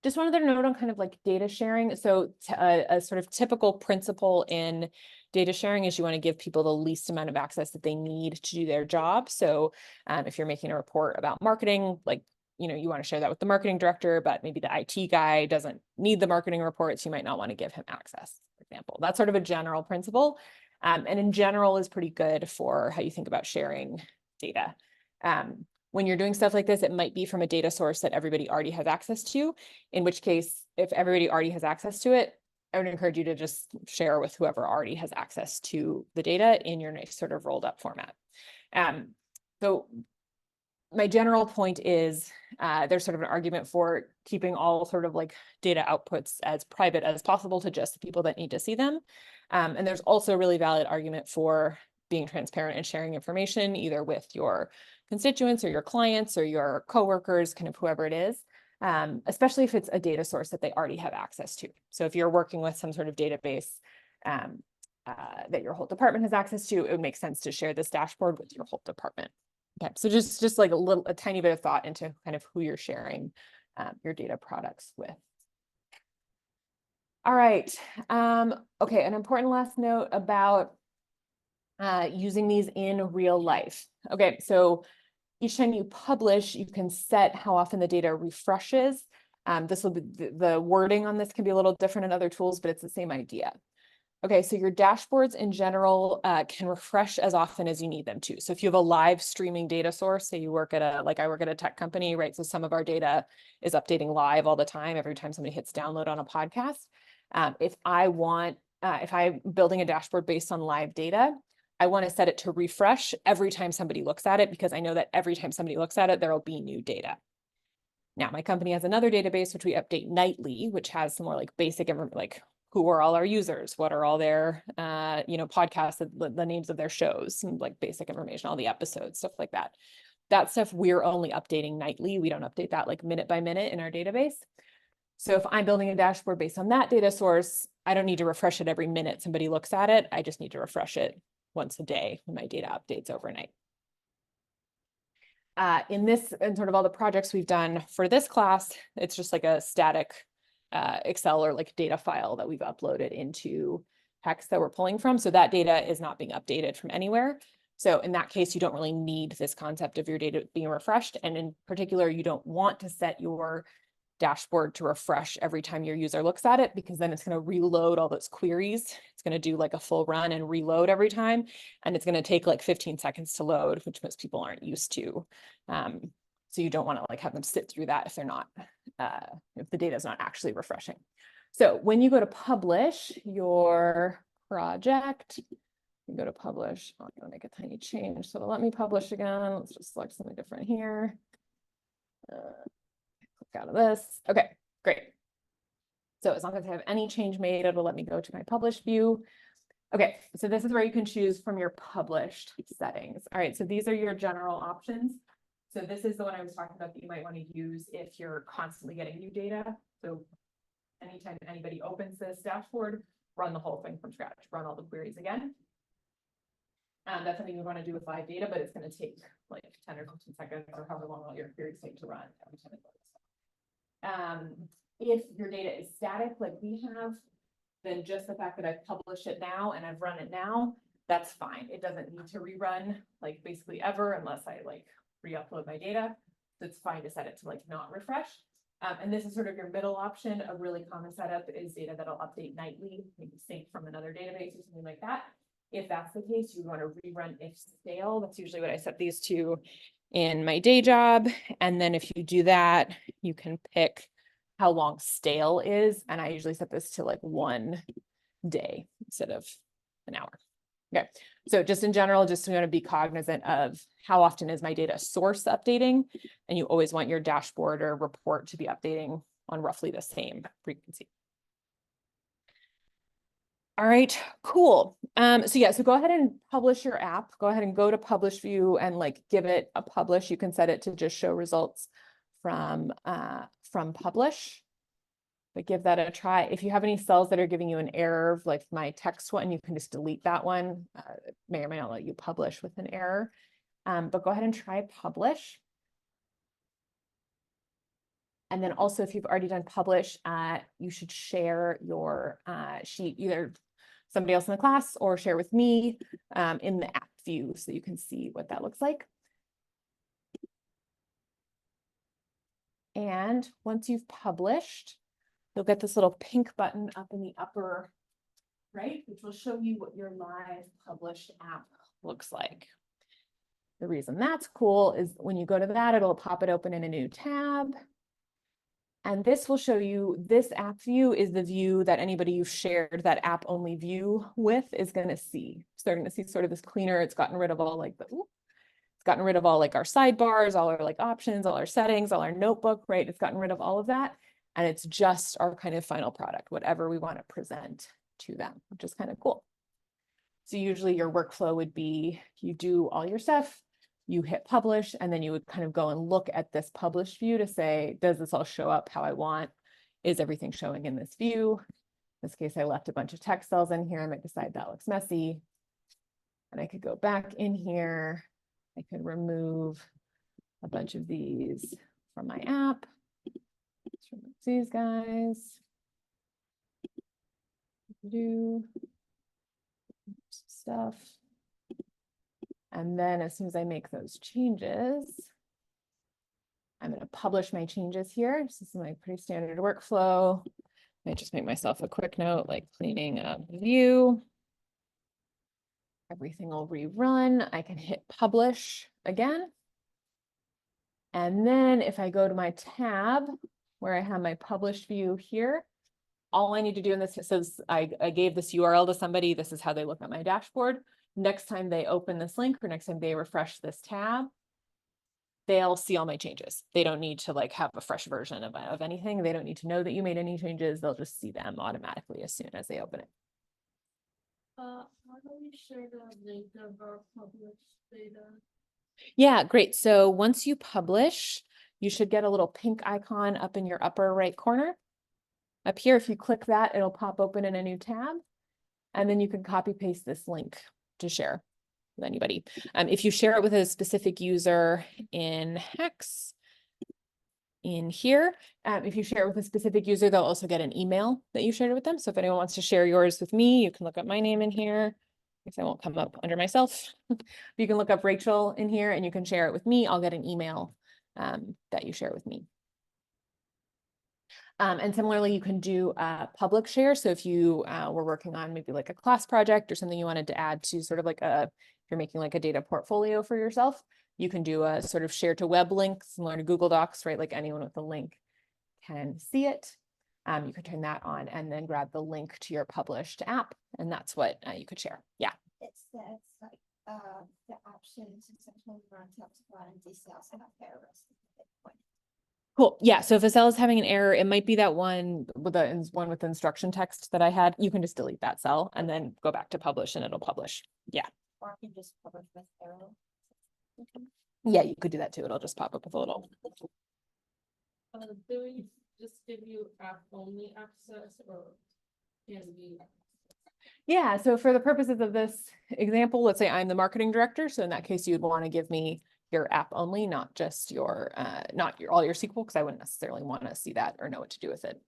Just one other note on kind of like data sharing. So a sort of typical principle in data sharing is you want to give people the least amount of access that they need to do their job. So if you're making a report about marketing, like, you want to share that with the marketing director, but maybe the IT guy doesn't need the marketing reports. You might not want to give him access, for example. That's sort of a general principle. And in general is pretty good for how you think about sharing data. When you're doing stuff like this, it might be from a data source that everybody already has access to, in which case, if everybody already has access to it, I would encourage you to just share with whoever already has access to the data in your nice sort of rolled up format. So my general point is there's sort of an argument for keeping all sort of like data outputs as private as possible to just the people that need to see them. And there's also a really valid argument for being transparent and sharing information either with your constituents or your clients or your coworkers, kind of whoever it is, especially if it's a data source that they already have access to. So if you're working with some sort of database that your whole department has access to, it would make sense to share this dashboard with your whole department. Okay, so just like a tiny bit of thought into kind of who you're sharing your data products with. All right, okay, an important last note about using these in real life. Okay, so each time you publish, you can set how often the data refreshes. This will be the wording on this can be a little different in other tools, but it's the same idea. Okay, so your dashboards in general can refresh as often as you need them to. So if you have a live streaming data source, say you work at I work at a tech company, right? So some of our data is updating live all the time, every time somebody hits download on a podcast. If I'm building a dashboard based on live data, I want to set it to refresh every time somebody looks at it, because I know that every time somebody looks at it, there will be new data. Now, my company has another database, which we update nightly, which has some more like basic, like who are all our users? What are all their, podcasts, the names of their shows, some like basic information, all the episodes, stuff like that. That stuff we're only updating nightly. We don't update that like minute by minute in our database. So if I'm building a dashboard based on that data source, I don't need to refresh it every minute somebody looks at it. I just need to refresh it once a day when my data updates overnight. In sort of all the projects we've done for this class, it's just like a static Excel or like data file that we've uploaded into text that we're pulling from. So that data is not being updated from anywhere. So in that case, you don't really need this concept of your data being refreshed. And in particular, you don't want to set your dashboard to refresh every time your user looks at it, because then it's going to reload all those queries. It's going to do like a full run and reload every time. And it's going to take like 15 seconds to load, which most people aren't used to. So you don't want to like have them sit through that if they're not, if the data is not actually refreshing. So when you go to publish your project, you go to publish, I'm going to make a tiny change. So let me publish again. Let's just select something different here. Click out of this. Okay, great. So as long as I have any change made, it'll let me go to my publish view. Okay, so this is where you can choose from your published settings. All right, so these are your general options. So this is the one I was talking about that you might want to use if you're constantly getting new data. So anytime anybody opens this dashboard, run the whole thing from scratch, run all the queries again. That's something you want to do with live data, but it's going to take like 10 or 15 seconds or however long all your queries take to run every time it loads. If your data is static, like we have, then just the fact that I've published it now and I've run it now, that's fine. It doesn't need to rerun like basically ever unless I like re-upload my data. So it's fine to set it to like not refresh. And this is sort of your middle option. A really common setup is data that'll update nightly, maybe sync from another database or something like that. If that's the case, you want to rerun if stale. That's usually what I set these to in my day job. And then if you do that, you can pick how long stale is. And I usually set this to like 1 day instead of an hour. Okay, so just in general, just you want to be cognizant of how often is my data source updating, and you always want your dashboard or report to be updating on roughly the same frequency. All right, cool. So yeah, so go ahead and publish your app. Go ahead and go to publish view and like give it a publish. You can set it to just show results from publish. But give that a try. If you have any cells that are giving you an error, like my text one, you can just delete that one. It may or may not let you publish with an error. But go ahead and try publish. And then also, if you've already done publish, you should share your sheet, either somebody else in the class or share with me in the app view so you can see what that looks like. And once you've published, you'll get this little pink button up in the upper right, which will show you what your live published app looks like. The reason that's cool is when you go to that, it'll pop it open in a new tab. And this will show you, this app view is the view that anybody you've shared that app only view with is going to see. So they're going to see sort of this cleaner. It's gotten rid of all like it's gotten rid of all like our sidebars, all our like options, all our settings, all our notebook, right? It's gotten rid of all of that. And it's just our kind of final product, whatever we want to present to them, which is kind of cool. So usually your workflow would be, you do all your stuff, you hit publish, and then you would kind of go and look at this published view to say, does this all show up how I want? Is everything showing in this view? In this case, I left a bunch of text cells in here. I might decide that looks messy. And I could go back in here. I could remove a bunch of these from my app. Let's remove these guys. Do stuff. And then as soon as I make those changes, I'm going to publish my changes here. This is my pretty standard workflow. I just make myself a quick note, like cleaning up the view. Everything will rerun. I can hit publish again. And then if I go to my tab where I have my published view here, all I need to do in this, so I gave this URL to somebody. This is how they look at my dashboard. Next time they open this link or next time they refresh this tab, they'll see all my changes. They don't need to like have a fresh version of anything. They don't need to know that you made any changes. They'll just see them automatically as soon as they open it. How do we share the link of our published data? Yeah, great. So once you publish, you should get a little pink icon up in your upper right corner. Up here, if you click that, it'll pop open in a new tab. And then you can copy paste this link to share with anybody. If you share it with a specific user in Hex, in here. If you share it with a specific user, they'll also get an email that you shared with them. So if anyone wants to share yours with me, you can look up my name in here. I guess I won't come up under myself. You can look up Rachel in here and you can share it with me. I'll get an email that you share with me. And similarly, you can do public share. So if you were working on maybe like a class project or something you wanted to add to sort of like if you're making like a data portfolio for yourself, you can do a sort of share to web link similar to Google Docs, right? Like anyone with a link can see it. You could turn that on and then grab the link to your published app. And that's what you could share. Yeah. It says like the option to essentially run text one and these cells have errors. Cool. Yeah. So if a cell is having an error, it might be that one with the one with the instruction text that I had. You can just delete that cell and then go back to publish and it'll publish. Yeah. Or you can just publish with error. Yeah, you could do that too. It'll just pop up with a little. Do we just give you app only access or can we? Yeah, so for the purposes of this example, let's say I'm the marketing director. So in that case, you'd want to give me your app only, not just your, all your SQL, because I wouldn't necessarily want to see that or know what to do with it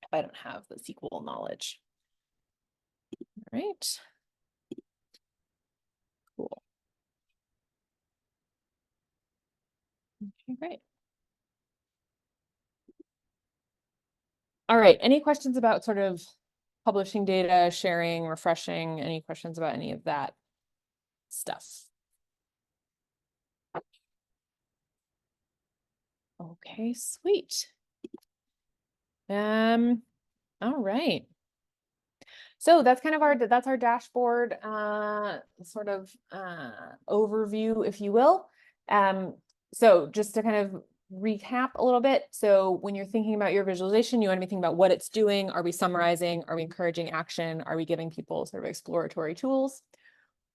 if I don't have the SQL knowledge. All right. Cool. Okay, great. All right, any questions about sort of publishing data, sharing, refreshing, any questions about any of that stuff? Okay, sweet. All right. So that's kind of our dashboard sort of overview, if you will. So just to kind of recap a little bit. So when you're thinking about your visualization, you want to be thinking about what it's doing. Are we summarizing? Are we encouraging action? Are we giving people sort of exploratory tools?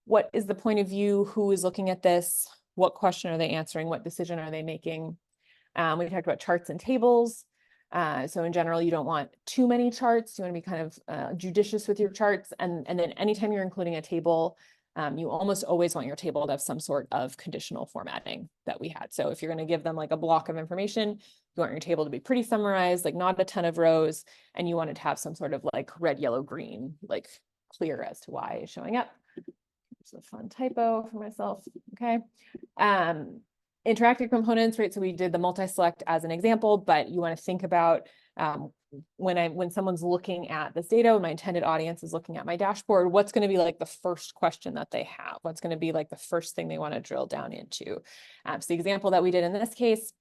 What is the point of view? Who is looking at this? What question are they answering? What decision are they making? We talked about charts and tables. So in general, you don't want too many charts. You want to be kind of judicious with your charts. And then anytime you're including a table, you almost always want your table to have some sort of conditional formatting that we had. So if you're going to give them like a block of information, you want your table to be pretty summarized, like not a ton of rows, and you want it to have some sort of like red, yellow, green, like clear as to why it's showing up. It's a fun typo for myself. Okay. Interactive components, right? So we did the multi-select as an example, but you want to think about when someone's looking at this data, when my intended audience is looking at my dashboard, what's going to be like the first question that they have? What's going to be like the first thing they want to drill down into? So the example that we did in this case,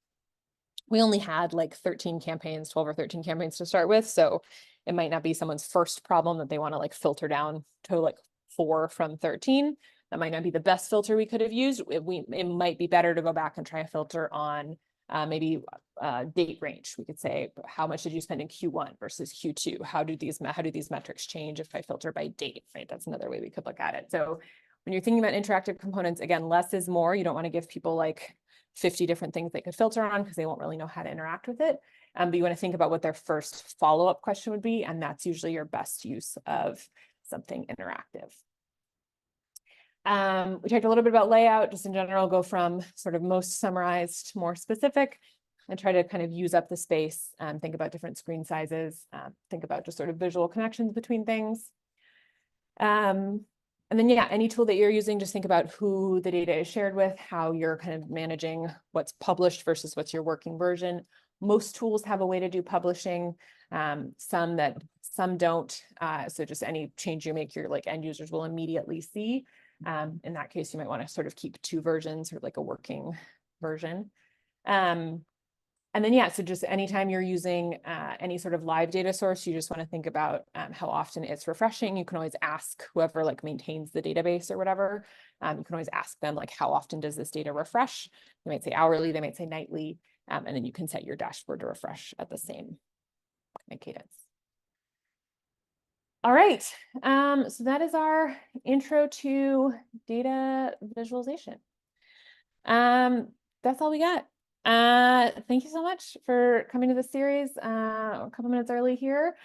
we only had like 13 campaigns, 12 or 13 campaigns to start with. So it might not be someone's first problem that they want to like filter down to like 4 from 13. That might not be the best filter we could have used. It might be better to go back and try a filter on maybe date range. We could say, how much did you spend in Q1 versus Q2? How do these metrics change if I filter by date, right? That's another way we could look at it. So when you're thinking about interactive components, again, less is more. You don't want to give people like 50 different things they could filter on because they won't really know how to interact with it. But you want to think about what their first follow-up question would be, and that's usually your best use of something interactive. We talked a little bit about layout, just in general, go from sort of most summarized to more specific and try to kind of use up the space and think about different screen sizes, think about just sort of visual connections between things. And then, yeah, any tool that you're using, just think about who the data is shared with, how you're kind of managing what's published versus what's your working version. Most tools have a way to do publishing, some don't. So just any change you make, your like end users will immediately see. In that case, you might want to sort of keep 2 versions or like a working version. And then, yeah, so just anytime you're using any sort of live data source, you just want to think about how often it's refreshing. You can always ask whoever like maintains the database or whatever. You can always ask them like, how often does this data refresh? They might say hourly, they might say nightly, and then you can set your dashboard to refresh at the same cadence. All right, so that is our intro to data visualization. That's all we got. Thank you so much for coming to this series a couple minutes early here.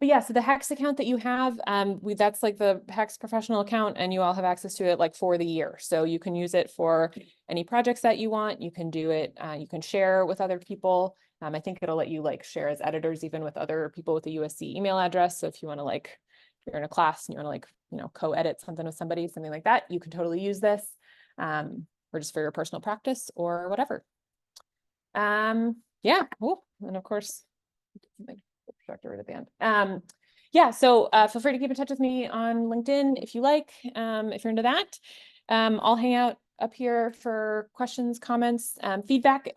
But yeah, so the Hex account that you have, that's like the Hex professional account, and you all have access to it like for the year. So you can use it for any projects that you want. You can do it, you can share with other people. I think it'll let you like share as editors even with other people with a USC email address. So if you want to like, if you're in a class and you want to like, you know, co-edit something with somebody, something like that, you can totally use this, or just for your personal practice or whatever. Yeah. Oh, and of course, projector right at the end. Yeah, so feel free to keep in touch with me on LinkedIn if you like, if you're into that. I'll hang out up here for questions, comments, feedback.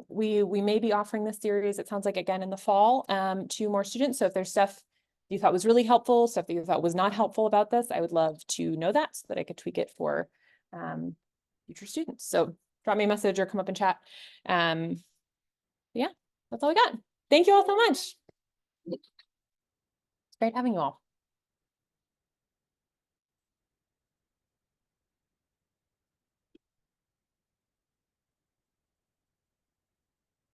We may be offering this series, it sounds like, again in the fall, to more students. So if there's stuff you thought was really helpful, stuff that you thought was not helpful about this, I would love to know that so that I could tweak it for future students. So drop me a message or come up and chat. Yeah, that's all we got. Thank you all so much. It's great having you all.